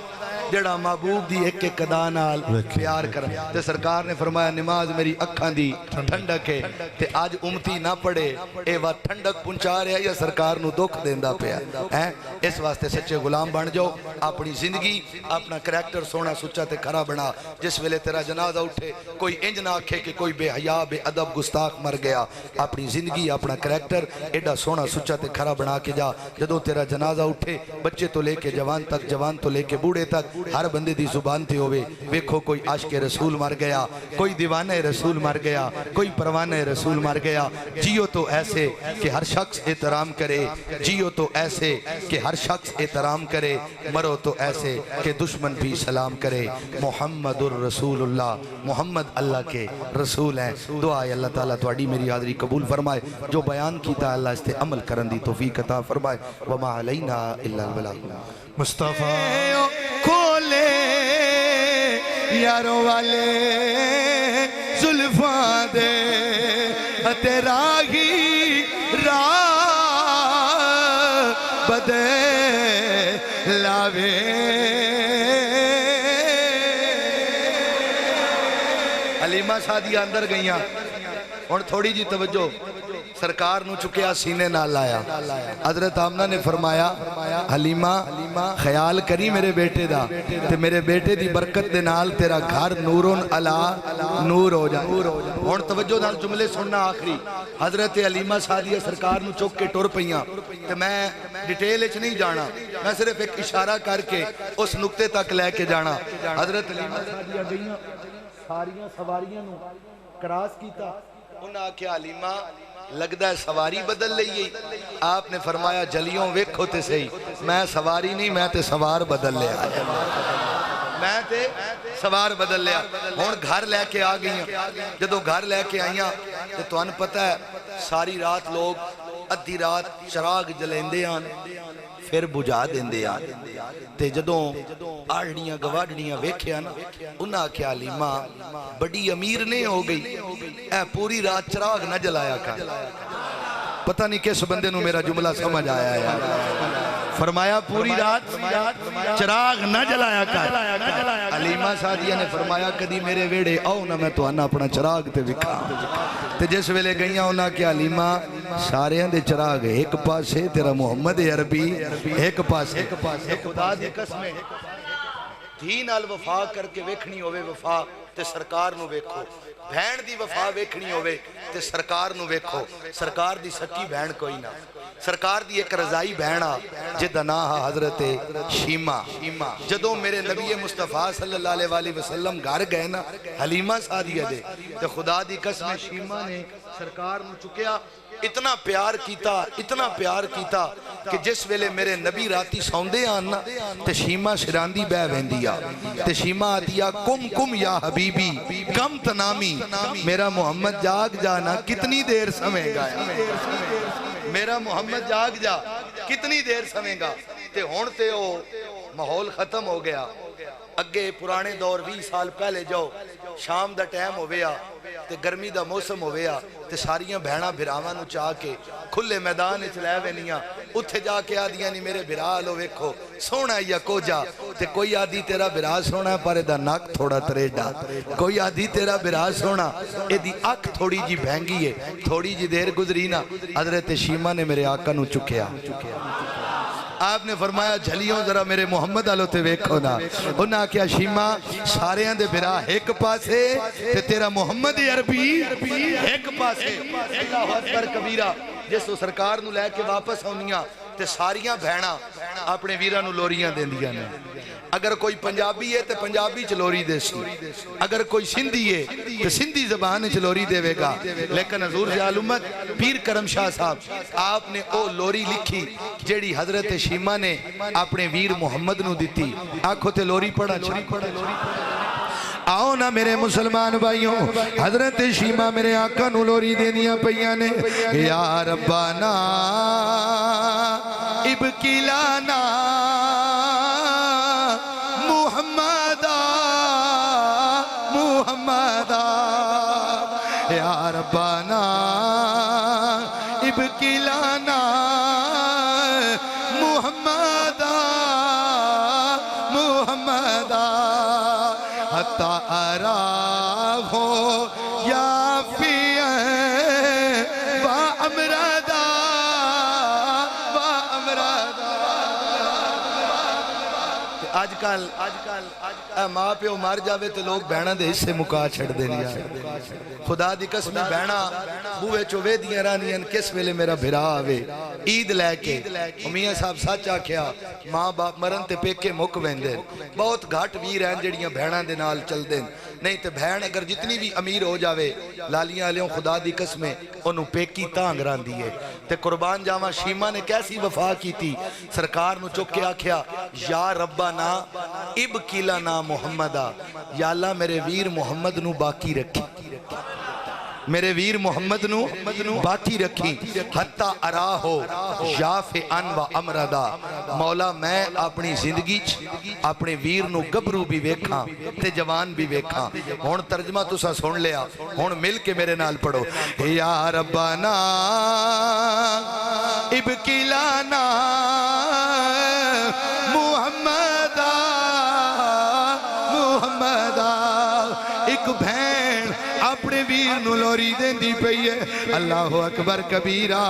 جڑا محبوب دی ایک ایک ادا نال پیار کر تے سرکار نے فرمایا نماز میری اکھاں دی ٹھنڈک ہے تے آج امتی نہ پڑے اے وا ٹھنڈک پہنچا رہا یا سرکار نو دکھ دیندا پیا ہے اس واسطے سچے غلام بن جاؤ اپنی زندگی اپنا کریکٹر سونا سچا تے کھرا بنا جس ویلے تیرا جنازہ اٹھے کوئی انج نہ آکھے کہ کوئی بے حیا بے ادب گستاخ مر گیا اپنی زندگی اپنا کریکٹر ایڈا سونا سچا تے کھرا بنا کے جا جدوں تیرا جنازہ اٹھے بچے تو لے کے جوان تک جوان تو لے کے بوڑھے تک ہر بندے دی زبان تے ہوئے ویکھو کوئی عاشق رسول مر گیا کوئی دیوانہ رسول مر گیا کوئی پروانہ رسول مر گیا جیو تو ایسے کہ ہر شخص احترام کرے جیو تو ایسے کہ ہر شخص احترام کرے مرو تو ایسے کہ دشمن بھی سلام کرے محمد الرسول اللہ محمد اللہ کے رسول ہیں دعا ہے اللہ تعالیٰ تواڈی میری حاضری قبول فرمائے جو بیان کیتا اللہ اس تے عمل کرن دی توفیق عطا فرمائے وما علینا الا البلاغ مصطفیٰ کھولے یاروں والے زلفاں دے تیرا ہی راہ بدے لاوے علیمہ سادیہ اندر گئیاں اور تھوڑی جی توجہ سرکار نو چکیا سینے نال لایا حضرت آمنہ نے فرمایا حلیمہ خیال کری میرے بیٹے دا تے میرے بیٹے دی برکت دے نال تیرا گھر نورن علا نور ہو جائے اور توجہ نال جملے سننا آخری حضرت حلیمہ سعدیہ سرکار نو چک کے ٹور پئیاں تے میں ڈیٹیل اچ نہیں جانا میں صرف ایک اشارہ کر کے اس نقطے تک لے کے جانا حضرت حلیمہ سعدیہ گئیاں ساریاں سواریاں نو کراس کیتا انہاں کیا حلیمہ لگدا ہے سواری بدل لئی آپ نے فرمایا جلیوں ویکھو تے صحیح میں سواری نہیں میں تے سوار بدل لیا میں تے سوار بدل لیا ہون گھر لے کے آ گئیاں جدو گھر لے کے آئیاں تے تو ان پتہ ہے ساری رات لوگ ادھی رات چراغ جلیندے آن پھر بجھا دیندے آن تے جدوں آڑڑیاں گواڑڑیاں ویکھیا نا انہاں کیا حلیمہ بڑی امیر نہیں ہو گئی اے پوری رات چراغ نہ جلایا کر پتہ نہیں کس بندے نو میرا جملہ سمجھ آیا ہے فرمایا پوری رات چراغ نہ جلایا کر حلیمہ سعدیہ نے فرمایا کدی میرے ویڑے آؤ نہ میں تو آنا اپنا چراغ تے وکھا تے جس ویلے گئیاں انہاں کیا حلیمہ سارے دے چراغ ایک پاسے تیرا محمد عربی ایک پاسے خدا دی قسم دھی نال وفا کر کے ویکھنی ہوئے وفا تے سرکار نو ویکھو بہن دی وفا ویکھنی ہوئے تے سرکار نو ویکھو سرکار دی سکی بہن کوئی نہ سرکار دی ایک رضائی بہنہ جدہ ناہا حضرت شیمہ جدوں میرے نبی مصطفیٰ صلی اللہ علیہ وآلہ وسلم گھر گئے نا حلیمہ سعدیہ دے تے خدا دی قسم شیمہ نے سرکار نو چکیا اتنا پیار کیتا کہ جس ویلے میرے نبی راتی سوندے آنا تے شیمہ شراندی بے ویندیا تے شیمہ آتیا کم یا حبیبی کم تنامی میرا محمد جاگ جانا کتنی دیر سمیں گا میرا محمد جاگ جا کتنی دیر سمیں گا تے ہون تے او ماحول ختم ہو گیا اگے پرانے دور 20 سال پہلے جاؤ شام دا ٹائم ہو گیا تے گرمی دا موسم ہو گیا تے ساریاں بہناں بھراواں نو چاہ کے کھلے میدان وچ لے وینیاں اتھے جا کے آدیاں نہیں میرے بھرا لو ویکھو سونا یا کوجا تے کوئی آدھی تیرا بھرا سونا پر دا نک تھوڑا تریڈا کوئی آدھی تیرا بھرا سونا اے دی اکھ تھوڑی جی بہنگی ہے تھوڑی جی دیر گزری نا حضرت شیمہ نے میرے آقا نو چکیا آپ نے فرمایا جھلیوں ذرا میرے محمد آلو تے ویکھو نا انہاں کیا شیمہ سارے دے بھرا ایک پاسے تے تیرا محمد عربی ایک پاسے اللہ اکبر کبیرہ جس تو سرکار نو لے کے واپس ہونیاں تے ساریاں بہنا اپنے ویرہ نو لوریاں دیں دیا نے اگر کوئی پنجابی ہے تے پنجابی چ لوری دے سی اگر کوئی سندھی ہے تے سندھی زبان چ لوری دے وے گا لیکن حضور ضیاء الامت پیر کرم شاہ صاحب آپ نے او لوری لکھی جیڑی حضرت شیمہ نے اپنے ویر محمد نو دیتی آنکھوں تے لوری پڑھا آؤ نا میرے مسلمان بھائیوں حضرت شیمہ میرے آقا نو لوری دینیاں پئیاں نے یا ربنا ابکلانا محمدا یا ربنا ابکلانا محمدا حتی اراہو یا فیہ و امردا آج کل ماں پہ مار جاوے تو لوگ بہنا دے حصے مکا چھڑ دے لیا خدا دی قسم بہنا بوے چوے دیاں رانیاں کس ویلے میرا بھرا آوے عید لے کے میاں صاحب سچ آکھیا ماں باپ مرن تے پیکے مک ویندے بہت گھاٹ ویر ہیں جڑیاں بہنا دے نال چل دیں نہیں تے بہن اگر جتنی بھی امیر ہو جاوے لالیاں علیوں خدا دی قسمیں انہوں پیکی تانگ ران دیئے تے قربان جاواں شیمہ نے کیسی وفا کی تھی سرکار نو چک کے آکھیا یا ربنا ابکلنا محمدہ یا اللہ میرے ویر محمد نو باقی رکھی میرے ویر محمد نو باقی رکھی حتی اراہو یافعن و امردا مولا میں اپنی زندگی اپنے ویر نو گبرو بھی ویکھاں تے جوان بھی ویکھاں ہون ترجمہ تو سا سن لیا ہون مل کے میرے نال پڑھو یا ربنا ابکلانا محمدا ایک بھین اپنے ویر نو لوری دیندی پئی ہے اللہ اکبر کبیرہ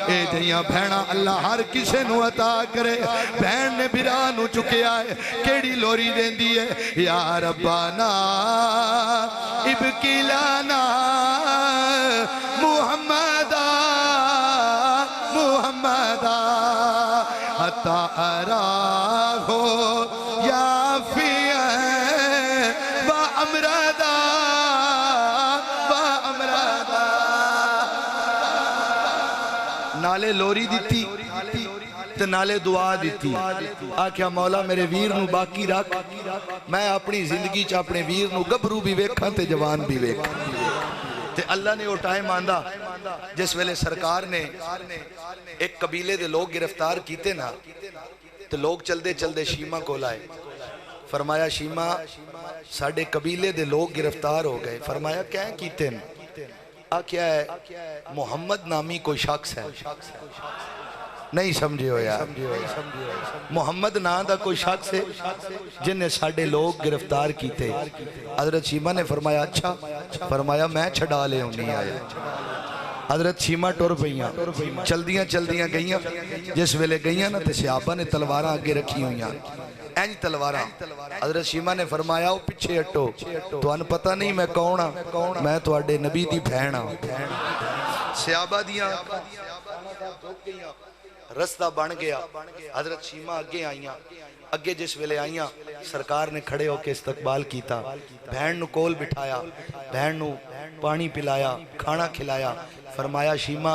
اے جیاں بہنا اللہ ہر کسے نو عطا کرے بہن نے بھرا نو چکیا ہے کیڑی لوری دیندی ہے یا ربانا ابکی لانا محمدہ محمدہ حتی اراہو یا فیہ و امردہ نالے لوری دیتی تے نالے دعا دیتی آکھیا مولا میرے ویر نو باقی رکھ میں اپنی زندگی چا اپنے ویر نو گبرو بھی ویکھاں تے جوان بھی ویکھاں تے اللہ نے وہ ٹائم آندہ جس ویلے سرکار نے ایک قبیلے دے لوگ گرفتار کیتے نا تو لوگ چل دے شیمہ کو لائے فرمایا شیمہ ساڑھے قبیلے دے لوگ گرفتار ہو گئے فرمایا کیا کیتے نا کیا ہے محمد نامی کوئی شخص ہے نہیں سمجھے ہو یار محمد نام دا کوئی شخص ہے جن نے ساڑھے لوگ گرفتار کیتے حضرت شیمہ نے فرمایا اچھا فرمایا میں چھڑا لے ہوں نہیں آیا حضرت شیمہ ٹور پئیاں چلدیاں گئیاں جس ویلے گئیاں نا تے صحابہ نے تلواراں آگے رکھی ہوئیاں اینج تلواراں حضرت شیمہ نے فرمایا او پچھے ہٹو تو ان پتہ نہیں میں کون ہاں میں تو اڈے نبی دی بہن ہاں صحابہ دیاں رستہ بن گیا حضرت شیمہ اگے آئیاں اگے جس ویلے آئیاں سرکار نے کھڑے ہو کے استقبال کیتا بہن نو کول بٹھایا بہن نو پانی پلایا کھانا کھلایا فرمایا شیمہ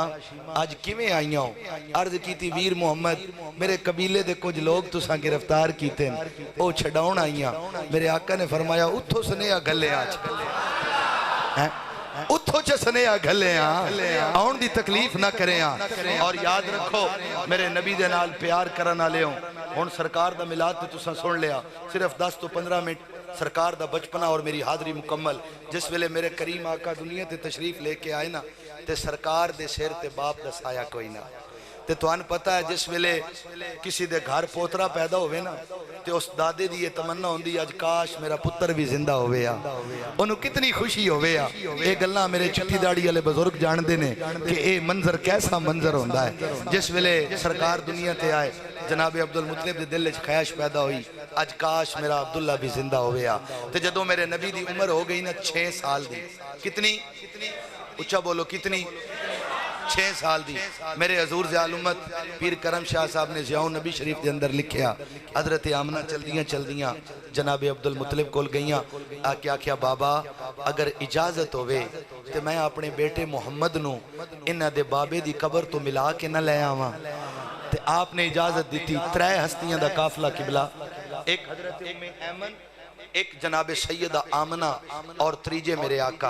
آج کیویں آئیاں ہو عرض کیتی ویر محمد میرے قبیلے دے کچھ لوگ تساں گرفتار کیتے ہیں او چھڑاؤن آئیاں میرے آقا نے فرمایا اتھو سنیا گھلے آج اتھو چا سنیا گھلے آن دی تکلیف نہ کریں اور یاد رکھو میرے نبی دے نال پیار کرنا لے ہوں ہون سرکار دا ملاد تے تساں سن لیا صرف 10 تو 15 منٹ سرکار دا بچپنا اور میری حاضری مکمل جس ویلے میرے کریم آقا دنیا تے تشریف لے کے آئے نا تے سرکار دے سیر تے باپ دا سایہ کوئی نہ تے تو ان پتہ ہے جس ویلے کسی دے گھر پوترا پیدا ہوئے نا تے اس دادے دی یہ تمنا ہوندی آج کاش میرا پتر بھی زندہ ہوئے انہوں کتنی خوشی ہوئے اے گلنا میرے چٹی داڑی والے بزرگ جان دینے کہ اے منظر کیسا منظر ہوندہ ہے جس ویلے سرکار دنیا تے آئے جناب عبدالمطلب دے دل وچ خواہش پیدا ہوئی آج کاش میرا عبداللہ بھی زندہ ہوئے تے جدوں میرے نبی دی عمر ہو گئی نا 6 سال دی کتنی اچھا بولو کتنی 6 سال دی میرے حضور زیال امت پیر کرم شاہ صاحب نے ضیاء النبی شریف دے اندر لکھیا حضرت آمنہ چلدیاں جناب عبدالمطلب کول گئیاں آکھیا بابا اگر اجازت ہوئے تو میں اپنے بیٹے محمد نو انہ دے بابے دی قبر تو ملا کے نہ لے آواں تے آپ نے اجازت دیتی 3 ہستیاں دا قافلہ قبلہ ایک حضرت ام ایمن ایک جناب سیدہ آمنہ اور تریجے میرے آقا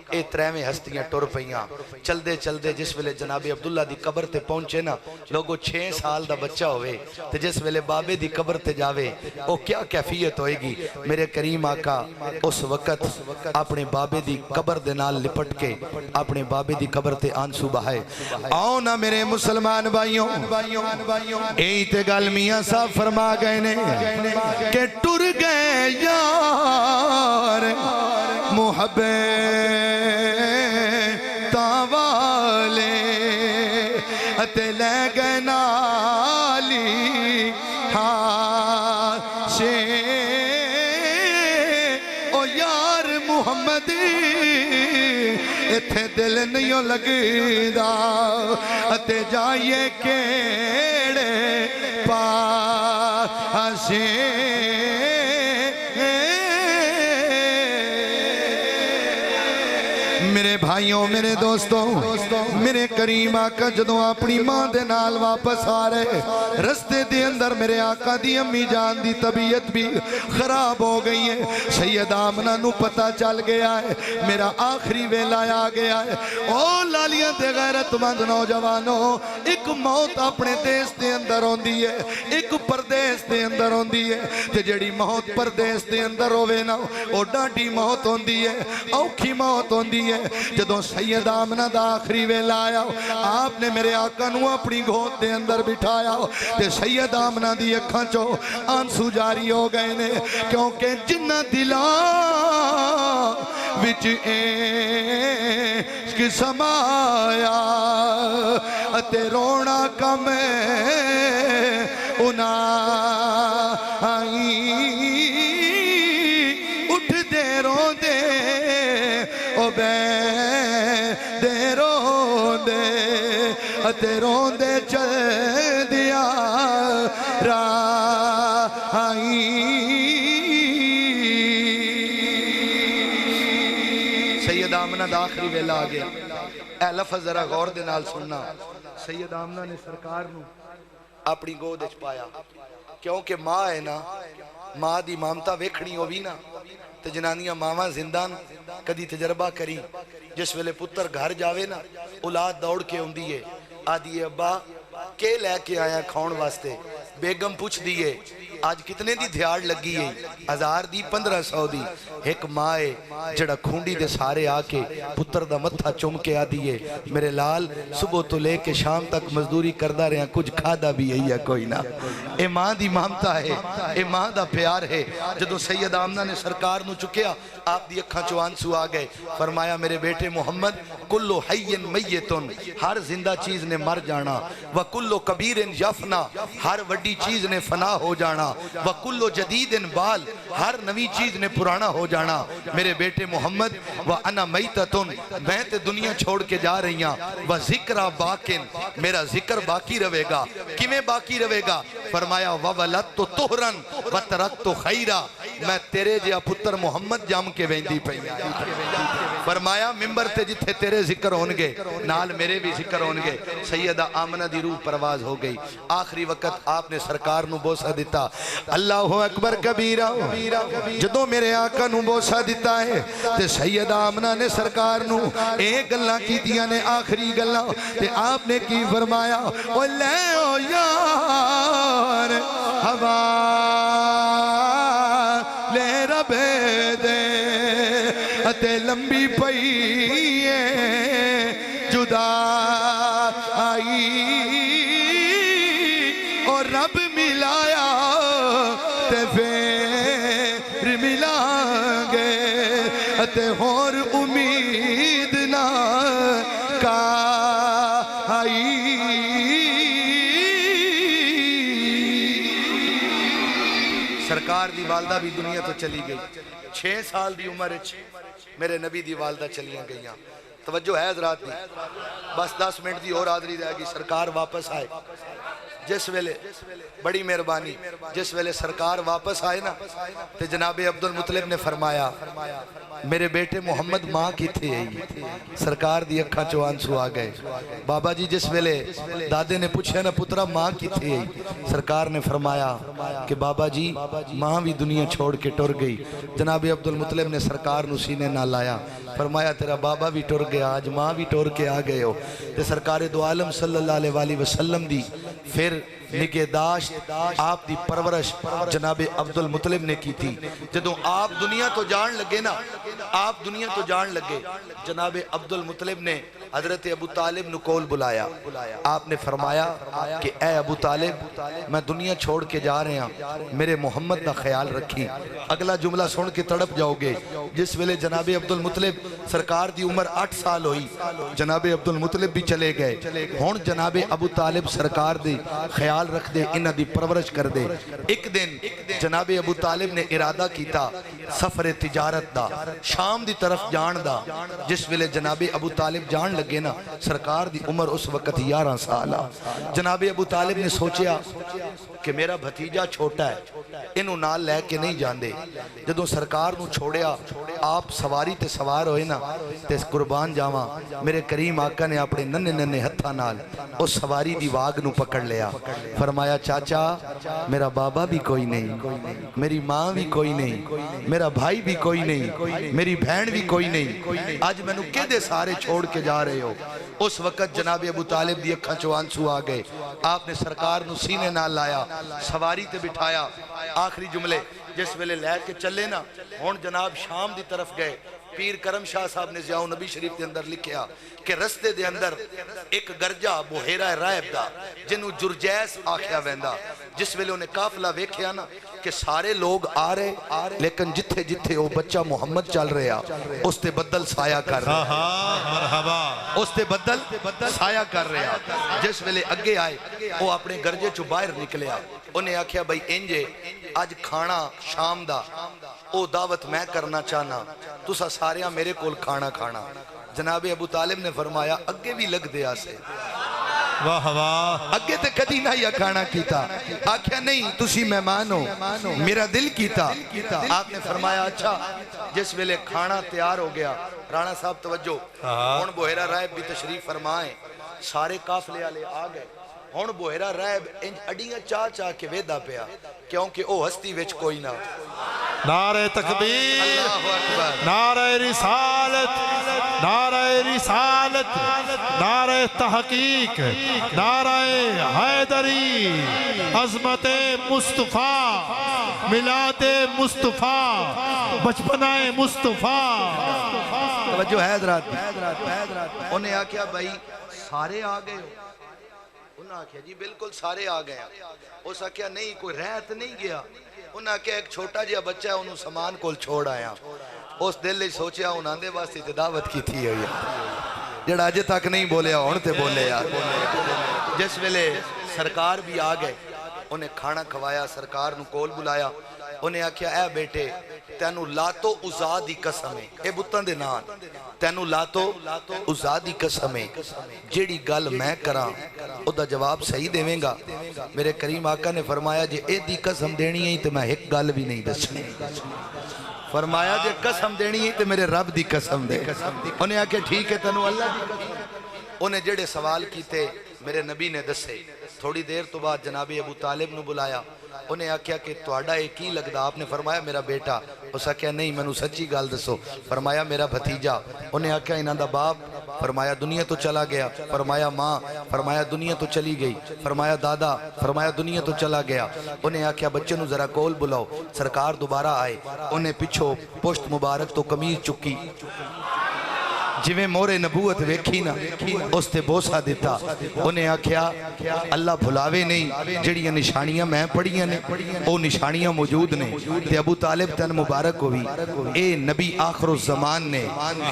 اے 3 ہستیاں ٹور پئیاں چل دے جس ویلے جناب عبداللہ دی قبر تے پہنچے نا لوگو 6 سال دا بچہ ہوئے تے جس ویلے بابے دی قبر تے جاوے او کیا کیفیت ہوئے گی میرے کریم آقا اس وقت اپنے بابے دی قبر دے نال لپٹ کے اپنے بابے دی قبر تے آنسو بہائے آؤ نا میرے مسلمان بھائیوں اے تے گل میاں صاحب فرما گئے نے کہ ٹر گئے یار محبت والے اتے لے گئے نالی ہاشے او یار محمد اتھے دل نہیں لگدا اتے جائیے کیڑے پاسے میرے بھائیوں میرے دوستوں میرے کریم آقا جدوں اپنی ماں دے نال واپس آ رہے رستے دے اندر میرے آقا دی امی جان دی طبیعت بھی خراب ہو گئی ہے سید آمنہ نو پتہ چل گیا ہے میرا آخری ویلا آ گیا ہے او لالیاں تے غیرت مند نوجوانوں ایک موت اپنے دیس دے اندر ہوندی ہے ایک پردیس دے اندر ہوندی ہے تے جڑی موت پردیس دے اندر ہوئے نا او ڈاڈی موت ہوندی ہے اوکھی موت ہوندی ہے جدوں سید آمنہ دا آخری ویلا آیا آپ نے میرے آقا نو اپنی گود دے اندر بٹھایا تے سید آمنہ دی اکھاں چو آنسو جاری ہو گئے نے کیونکہ جنہ دلاں وچ عشق سمایا اتے رونا کم انائی اٹھ دے رو دے او بے دے رو دے اتے رو دے چل دیا رائی سید آمنہ دا آخری ویلا آ گیا اے لفظ ذرا غور دے نال سننا سید آمنہ نے سرکار نو اپنی گود اچ پایا کیونکہ ماں ہے نا ماں دی مامتا ویکھنی ہو بھی نا تے جنانیاں ماما زندان کدی تجربہ کری جس ویلے پتر گھر جاوے نا اولاد دوڑ کے ہوں دیئے آدھی ابا کے لے کے آیا کھاؤن واسطے بیگم پوچھ دیئے آج کتنے دی دھیاڑ لگی ہے 1000 دی 1500 دی ایک ماں ہے جڑا کھونڈی دے سارے آکے پتر دا متھا چم کے آ دیئے میرے لال صبح تو لے کے شام تک مزدوری کردہ رہے ہیں کچھ کھادا بھی ہے یا کوئی نہ اے ماں دی مامتا ہے اے ماں دا پیار ہے جدو سید آمنہ نے سرکار نو چکیا آپ دی اکھاں چوان سو آگئے فرمایا میرے بیٹے محمد کلو حین میتن ہر زندہ چیز نے مر جانا وکلو کبیرن یفنا ہر وڈی چیز نے فنا ہو جانا وکلو جدیدن بال ہر نوی چیز نے پرانا ہو جانا میرے بیٹے محمد وَأَنَا مَيْتَتُن میں تے دنیا چھوڑ کے جا رہی ہیں وَذِكْرَ بَاقٍ میرا ذکر باقی رہے گا کمیں باقی رہے گا فرمایا وَوَلَدْتُ طُهْرًا وَتَرَكْتُ خَيْرًا میں تیرے جیا پتر محمد جام کے ویندی پہی فرمایا ممبر تے جتھے تیرے ذکر ہونگے نال میرے بھی ذکر ہونگے سیدہ آمنہ دی روح پرواز ہو گئی آخری وقت آپ نے سرکار نو بوسہ دیتا اللہ اکبر کبیرہ جدو میرے آقا نو بوسہ دیتا ہے تے سیدہ آمنہ نے سرکار نو ایک گلہ کی دیا نے آخری گلہ تے آپ نے کی فرمایا او لے او یار ہوا لے رب دے اتے لمبی پئیے جدا آئی اور رب ملایا تے پھر ملانگے اتے اور امید نہ کائی سرکار دی والدہ بھی دنیا تو چلی گئی 6 سال دی عمر میرے نبی دی والدہ چلیاں گئیاں توجہ ہے حضرات دی بس 10 منٹ دی اور حاضری رہ گئی سرکار واپس آئے جس ویلے بڑی مہربانی جس ویلے سرکار واپس آئے نا تے جناب عبدالمطلب نے فرمایا میرے بیٹے محمد ماں کی تھے سرکار دی اکھاں چوان سو آ گئے بابا جی جس ویلے دادے نے پوچھا نا پترہ ماں کی تھے سرکار نے فرمایا کہ بابا جی ماں بھی دنیا چھوڑ کے ٹر گئی جناب عبدالمطلب نے سرکار نو سینے نہ لایا فرمایا تیرا بابا بھی ٹر گیا آج ماں بھی ٹر کے آ گئے ہو تے سرکار دو عالم صلی اللہ علیہ وسلم دی پھر نگہداشت آپ دی پرورش جناب عبدالمطلب نے کی تھی جدوں آپ دنیا تو جان لگے نا آپ دنیا تو جان لگے جناب عبدالمطلب نے حضرت ابو طالب نو کول بلایا آپ نے فرمایا کہ اے ابو طالب میں دنیا چھوڑ کے جا رہے ہیں میرے محمد دا خیال رکھی اگلا جملہ سن کے تڑپ جاؤ گے جس ویلے جناب عبدالمطلب سرکار دی عمر 8 سال ہوئی جناب عبدالمطلب بھی چلے گئے ہون جناب ابو طالب سرکار دی خیال رکھ دے انہ دی پرورش کر دے ایک دن جناب ابو طالب نے ارادہ کیتا سفر تجارت دا شام دی طرف جان دا جس ویلے جناب ابو طالب جان لگے نا سرکار دی عمر اس وقت 11 سالہ جناب ابو طالب نے سوچیا کہ میرا بھتیجا چھوٹا ہے انہوں نال لے کے نہیں جان دے جدوں سرکار نو چھوڑیا آپ سواری تے سوار ہوئے نا تے قربان جاواں میرے کریم آقا نے اپنے ننے ننے ہتھا نال اس سواری دی واگ نو پکڑ لیا فرمایا چاچا میرا بابا بھی کوئی نہیں میری ماں بھی کوئی نہیں میرا بھائی بھی کوئی نہیں میری بہن بھی کوئی نہیں آج میں نو کے دے سارے چھوڑ کے جا رہے ہو اس وقت جناب ابو طالب دی اکھاں چوان سو آ گئے آپ نے سرکار نو سینے نال لایا سواری تے بٹھایا آخری جملے جس ویلے لے کے چلے نا ہون جناب شام دی طرف گئے پیر کرم شاہ صاحب نے ضیاء النبی شریف کے اندر لکھیا کہ رستے دے اندر ایک گرجہ بحیرہ رائب دا جنہوں جرجیس آکھیا ویندا جس ویلے انہیں قافلہ ویکھیا نا کہ سارے لوگ آ رہے لیکن جتھے جتھے وہ بچہ محمد چل رہا اس تے بدل سایہ کر رہا مرحبا اس تے بدل سایہ کر رہا جس ویلے اگے آئے وہ اپنے گرجے چو باہر نکلیا انہیں آکھیا بھائی انجے آج کھانا شام دا او دعوت میں کرنا چاہنا تسا ساریاں میرے کول کھانا کھانا جناب ابو طالب نے فرمایا اگے بھی لگ دیا سے واہ واہ اگے تے کدی نہ یا کھانا کیتا آکھیا نہیں تسی مہمان ہو میرا دل کیتا آپ نے فرمایا اچھا جس ویلے کھانا تیار ہو گیا رانا صاحب توجہ ہن بوہرہ رائب بھی تشریف فرمائیں سارے قافلے والے آ گئے ہن بوہرہ رائب انج اڈیاں چاہ چاہ کے ویدا پیا کیونکہ او ہستی وچ کوئی نہ نعرہ تکبیر اللہ اکبر نعرہ رسالت نعرہ رسالت نعرہ تحقیق نعرہ حیدری عظمت مصطفیٰ میلاد مصطفیٰ بچپنہ مصطفیٰ توجہ ہے حضرات انہیں آکھیا بھائی سارے آ گئے ہو انہاں آکھیا جی بالکل سارے آ گئے ہیں اس آکھیا نہیں کوئی رہت نہیں گیا انہاں آکھیا ایک چھوٹا جیا بچہ ہے انہوں سامان کول چھوڑ آیا اس دل لئے سوچیا انہاں دے واسطے تے دعوت کی تھی ہوئی جڑا اجے تک نہیں بولیا ہون تے بولے یار جس ویلے سرکار بھی آ گئے انہیں کھانا کھوایا سرکار نو کول بلایا انہیں آکھیا اے بیٹے تینو لاتو عزا دی قسم ہے اے بتاں دے نان تینو لاتو عزا دی قسم ہے جیڑی گل میں کران او دا جواب صحیح دیویں گا میرے کریم آقا نے فرمایا جے اے دی قسم دینی ہے تو میں ایک گل بھی نہیں دسنی فرمایا جے قسم دینی ہے تو میرے رب دی قسم دے انہیں آکھے ٹھیک ہے تینو اللہ دی قسم انہیں جڑے سوال کیتے میرے نبی نے دسے تھوڑی دیر تو بعد جناب ابو طالب نو بلایا انہیں آکھیا کہ تواڈا ایک ہی لگدا آپ نے فرمایا میرا بیٹا اس آکھیا نہیں میں نو سچی گل دسو فرمایا میرا بھتیجا انہیں آکھیا انہاں دا باپ فرمایا دنیا تو چلا گیا فرمایا ماں فرمایا دنیا تو چلی گئی فرمایا دادا فرمایا دنیا تو چلا گیا انہیں آکھیا بچے نو ذرا کول بلاؤ سرکار دوبارہ آئے انہیں پچھو پشت مبارک تو قمیض چکی جویں مورے نبوت ویکھی نا اس تے بوسا دیتا انہیں آکھیا اللہ بھلاوے نہیں جڑیاں نشانیاں میں پڑھیاں نے او نشانیاں موجود نے تے ابو طالب تن مبارک ہوئی اے نبی آخر الزمان نے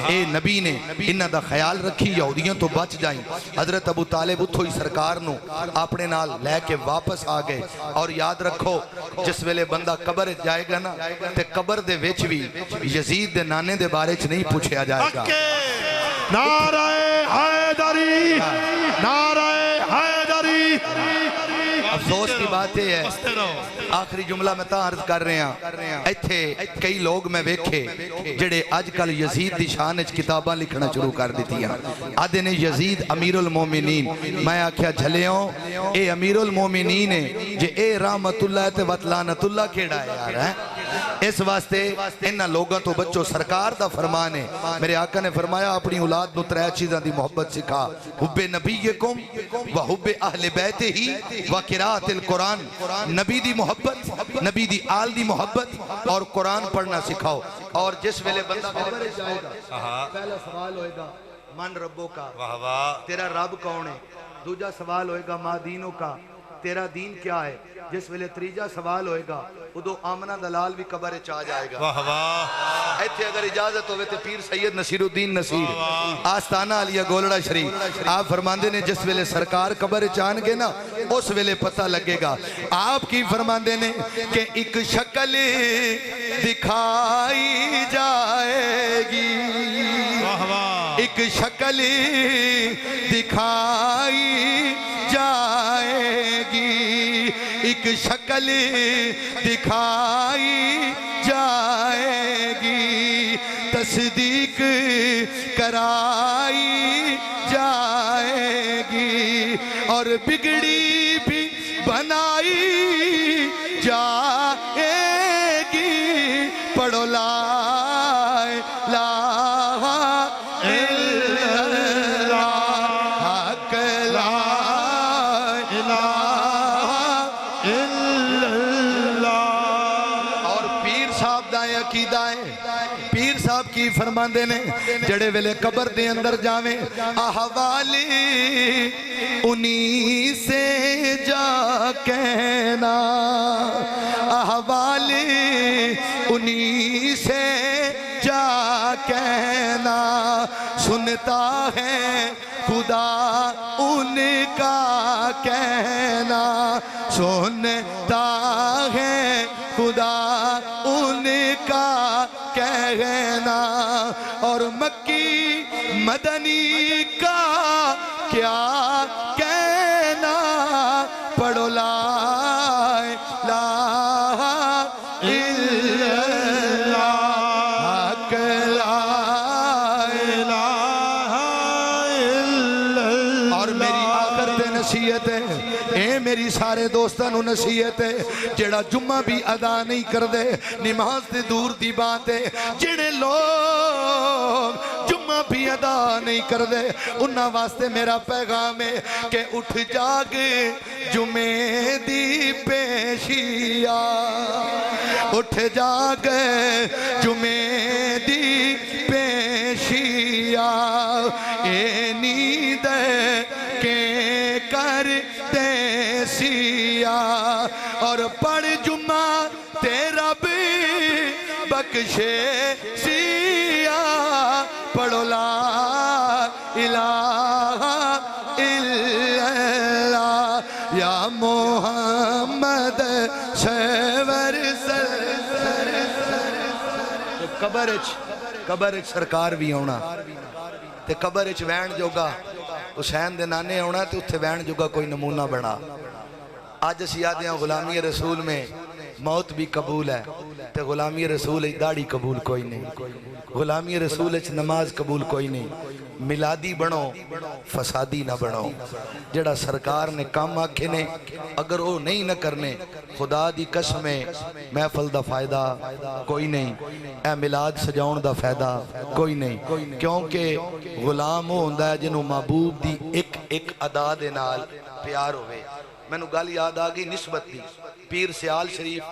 اے نبی نے انہاں دا خیال رکھی یہودیاں تو بچ جائیں حضرت ابو طالب اتھو ہی سرکار نو اپنے نال لے کے واپس آ گئے اور یاد رکھو جس ویلے بندہ قبر جائے گا نا تے قبر دے وچ بھی یزید دے نانے دے بارے چ نہیں پوچھیا جائے گا نعرہ حیدری نعرہ حیدری افسوس کی بات یہ ہے آخری جملہ میں تا عرض کر رہے ہیں ایتھے کئی لوگ میں ویکھے جڑے آج کل یزید دی شان اچ کتاباں لکھنا شروع کر دیتی ہیں آدھے نے یزید امیر المومنین میں آکھیا جھلیوں اے امیر المومنین ہے جے اے رحمت اللہ تے وطلانت اللہ کیڑا ہے یار ہے اس واسطے انہاں لوگاں تو بچوں سرکار دا فرمان ہے میرے آقا نے فرمایا اپنی اولاد نو ترے چیزاں دی محبت سکھا حب نبیکم و حب اہل بیت ہی و قرات القرآن نبی دی محبت نبی دی آل دی محبت اور قرآن پڑھنا سکھاؤ اور جس ویلے بندہ قبر جائے گا پہلا سوال ہوئے گا من ربوں کا تیرا رب کون ہے دوجا سوال ہوئے گا ما دینوں کا تیرا دین کیا ہے جس ویلے تریجا سوال ہوئے گا ادو آمنہ دلال بھی قبر چاہ جائے گا ایتھے اگر اجازت ہوئے تے پیر سید نصیر الدین نصیر آستانہ علیہ گولڑا شریف آپ فرماندے نے جس ویلے سرکار قبر چاہن گے نا اس ویلے پتہ لگے گا آپ کی فرماندے نے کہ ایک شکل دکھائی جائے گی ایک شکل دکھائی جائے گی ایک شکل دکھائی جائے گی تصدیق کرائی جائے گی اور بگڑی بھی بنائی جائے گی پڑھو لا الہ الا اللہ حق لا الہ الا اللہ اور پیر صاحب دائیں عقیدہ ہے پیر صاحب کی فرماندے نے جڑے ویلے قبر دے اندر جاویں احوالی انہی سے جا کہنا احوالی سنتا ہے خدا ان کا کہنا، سنتا ہے خدا ان کا کہنا، اور مکی مدنی کا کیا کہنا، پڑھو لا الہ الا اللہ، لا الہ الا اللہ۔ اور میری آخر تے نصیحت ہے، اے میری سارے دوستاں نو نصیحت ہے، جڑا جمعہ بھی ادا نہیں کر دے، نماز تے دور دی بات ہے، جڑے لوگ جمعہ بھی ادا نہیں کر دے، انہاں واسطے میرا پیغام ہے کہ اٹھ جاگ جمعے دی پیشیا، اٹھ جاگ جمعے دی پیشیا، اے نیند کے کرتے سیا، اور پڑھ جمعہ تیرا بھی بخشے سیا، پڑھو لا الہ الا اللہ یا محمد شیور قبر سرکار بھی آنا تے قبر وین جوگا حسین دے نانے آنا تے اتھے وین جوگا کوئی نمونہ بنا۔ آج اسی آدھے ہیں غلامی رسول میں موت بھی قبول ہے تے غلامی رسول داڑھی قبول کوئی نہیں، غلامی رسول نماز قبول کوئی نہیں، ملادی بنو فسادی نہ بنو۔ جڑا سرکار نے کام آکھے نے اگر وہ نہیں نہ کرنے، خدا دی قسم محفل دا فائدہ کوئی نہیں، اے میلاد سجاؤن دا فائدہ کوئی نہیں، کیونکہ غلام وہ ہوندا ہے جنہوں محبوب دی ایک ایک ادا دے نال پیار ہوئے۔ میں نو گل یاد آگئی نسبت دی، پیر سیال شریف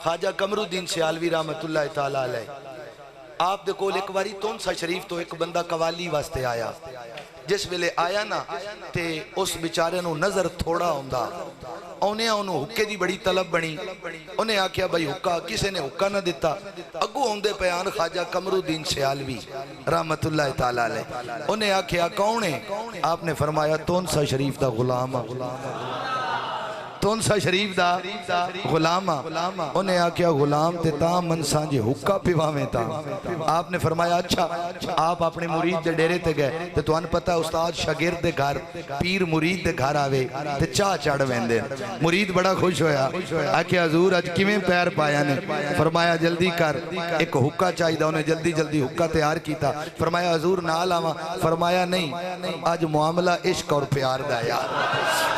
خواجہ قمرالدین سیالوی رحمت اللہ تعالیٰ علیہ، آپ دے کول ایک واری تونسا شریف تو ایک بندہ قوالی واسطے آیا، جس ویلے آیا نا تے اس بیچارے نو نظر تھوڑا ہوندا، انہوں حکے دی بڑی طلب بنی، انہیں آکھیا بھائی حکا، کسے نے حکا نہ دیتا، اگو ہوندے پیان خواجہ قمرالدین سیالوی رحمت اللہ تعالیٰ علیہ، انہیں آکھیا کون ہے؟ آپ نے فرمایا تونسا شریف دا غلام، تونسا شریف دا غلام، انہیں آکھیا غلام تے تا منسان جے حکا پیواویں تا۔ آپ نے فرمایا اچھا، آپ اپنے مرید دے ڈیرے تے گئے تے تو ان پتہ استاد شاگرد دے گھر پیر مرید دے گھر آوے تے چاہ چڑھ ویندے، مرید بڑا خوش ہویا، آکھیا حضور اج کیویں پیر پایا نے؟ فرمایا جلدی کر، ایک حکا چاہیدا، انہیں جلدی جلدی حکا تیار کیتا، فرمایا حضور نال آواں، فرمایا نہیں آج معاملہ عشق اور پیار دا یار،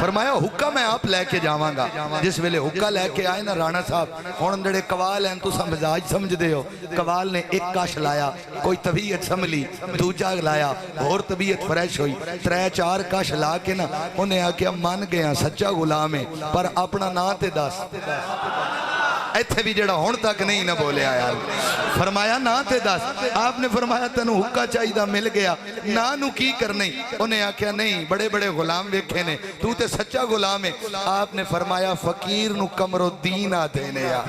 فرمایا حکا میں آپ لے کے جاواں گا۔ جس ویلے حکا لے کے آئے نا رانا صاحب، ہون دڑے قوال ہیں تو مزاج سمجھ دے ہو، قوال نے ایک کاش لایا، کوئی طبیعت سملی، دوجا لایا اور طبیعت فریش ہوئی، ترے چار کاش لا کے نا انہیں آکے مان گیا سچا غلام ہے پر اپنا نا تے دس، ایتھے بھی جڑا ہون تک نہیں نہ بولے آیا، فرمایا نا تے دس، آپ نے فرمایا تنو حکا چاہیدہ مل گیا، نا نو کی کرنے، انہیں آکھیا نہیں بڑے بڑے غلام ویکھے نے، تو تے سچا غلام ہے، آپ نے فرمایا فقیر نو قمرالدین آ دینے یا،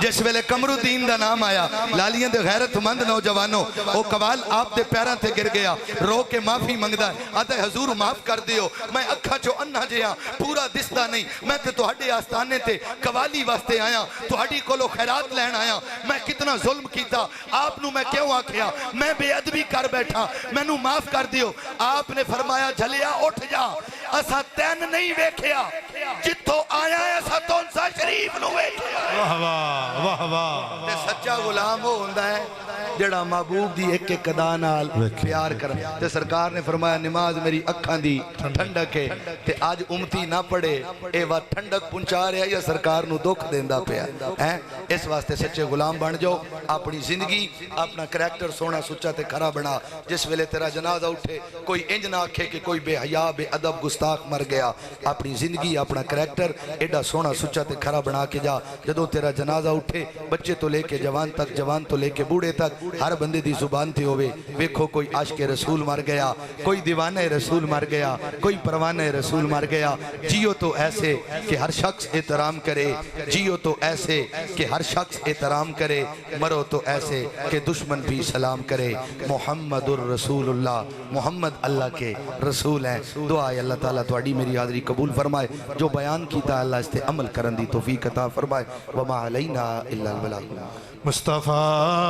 جس ویلے قمرالدین دا نام آیا، لالیاں دے غیرت مند نوجوانوں، او قوال آپ دے پیران تے گر گیا، رو کے معافی منگدا ہے، آتا ہے حضور معاف کر دیو، میں اکھا جو انہا جیاں پورا دستا نہیں، میں تے توہاڈے آستانے تے قوالی واسطے آیا، توہاڈی کولو خیرات لین آیا، میں کتنا ظلم کیتا، آپ نو میں کیوں آکھیا، میں بے ادبی کر بیٹھا، میں نو معاف کر دیو، آپ نے فرمایا جھلیا اٹھ جا، اسا تین نہیں ویکھیا، جتھو آیا ہے اسا تونسا شریف نو ویکھیا، واہ واہ واہ واہ، تے سچا غلام ہو ہوندا ہے جڑا محبوب دی ایک ایک ادا نال پیار کر، تے سرکار نے فرمایا نماز میری اکھاں دی ٹھنڈک ہے، تے آج امتی نہ پڑے اے وا ٹھنڈک پہنچا رہا یا سرکار نو دکھ دیندا پیا ہے، اس واسطے سچے غلام بن جاؤ، اپنی زندگی اپنا کریکٹر سونا سچا تے کھرا بنا، جس ویلے تیرا جنازہ اٹھے کوئی انج نہ آکھے کہ کوئی بے حیا بے ادب گستاخ مر گیا، اپنی زندگی اپنا اپنا کریکٹر ایڈا سونا سچا تے کھرا بنا کے جا، جدوں تیرا جنازہ اٹھے بچے تو لے کے جوان تک، جوان تو لے کے بوڑھے تک، ہر بندے دی زبان تے ہوئے ویکھو کوئی عاشق رسول مر گیا، کوئی دیوانہ رسول مر گیا، کوئی پروانہ رسول مر گیا۔ جیو تو ایسے کہ ہر شخص احترام کرے، جیو تو ایسے کہ ہر شخص احترام کرے، مرو تو ایسے کہ دشمن بھی سلام کرے۔ محمد الرسول اللہ، محمد اللہ کے رسول ہیں۔ دعا ہے اللہ تعالیٰ تواڈی میری حاضری قبول فرمائے، جو بیان کیتا اللہ اس تے عمل کرن دی توفیق عطا فرمائے۔ وما علینا الا البلاغ۔ مصطفیٰ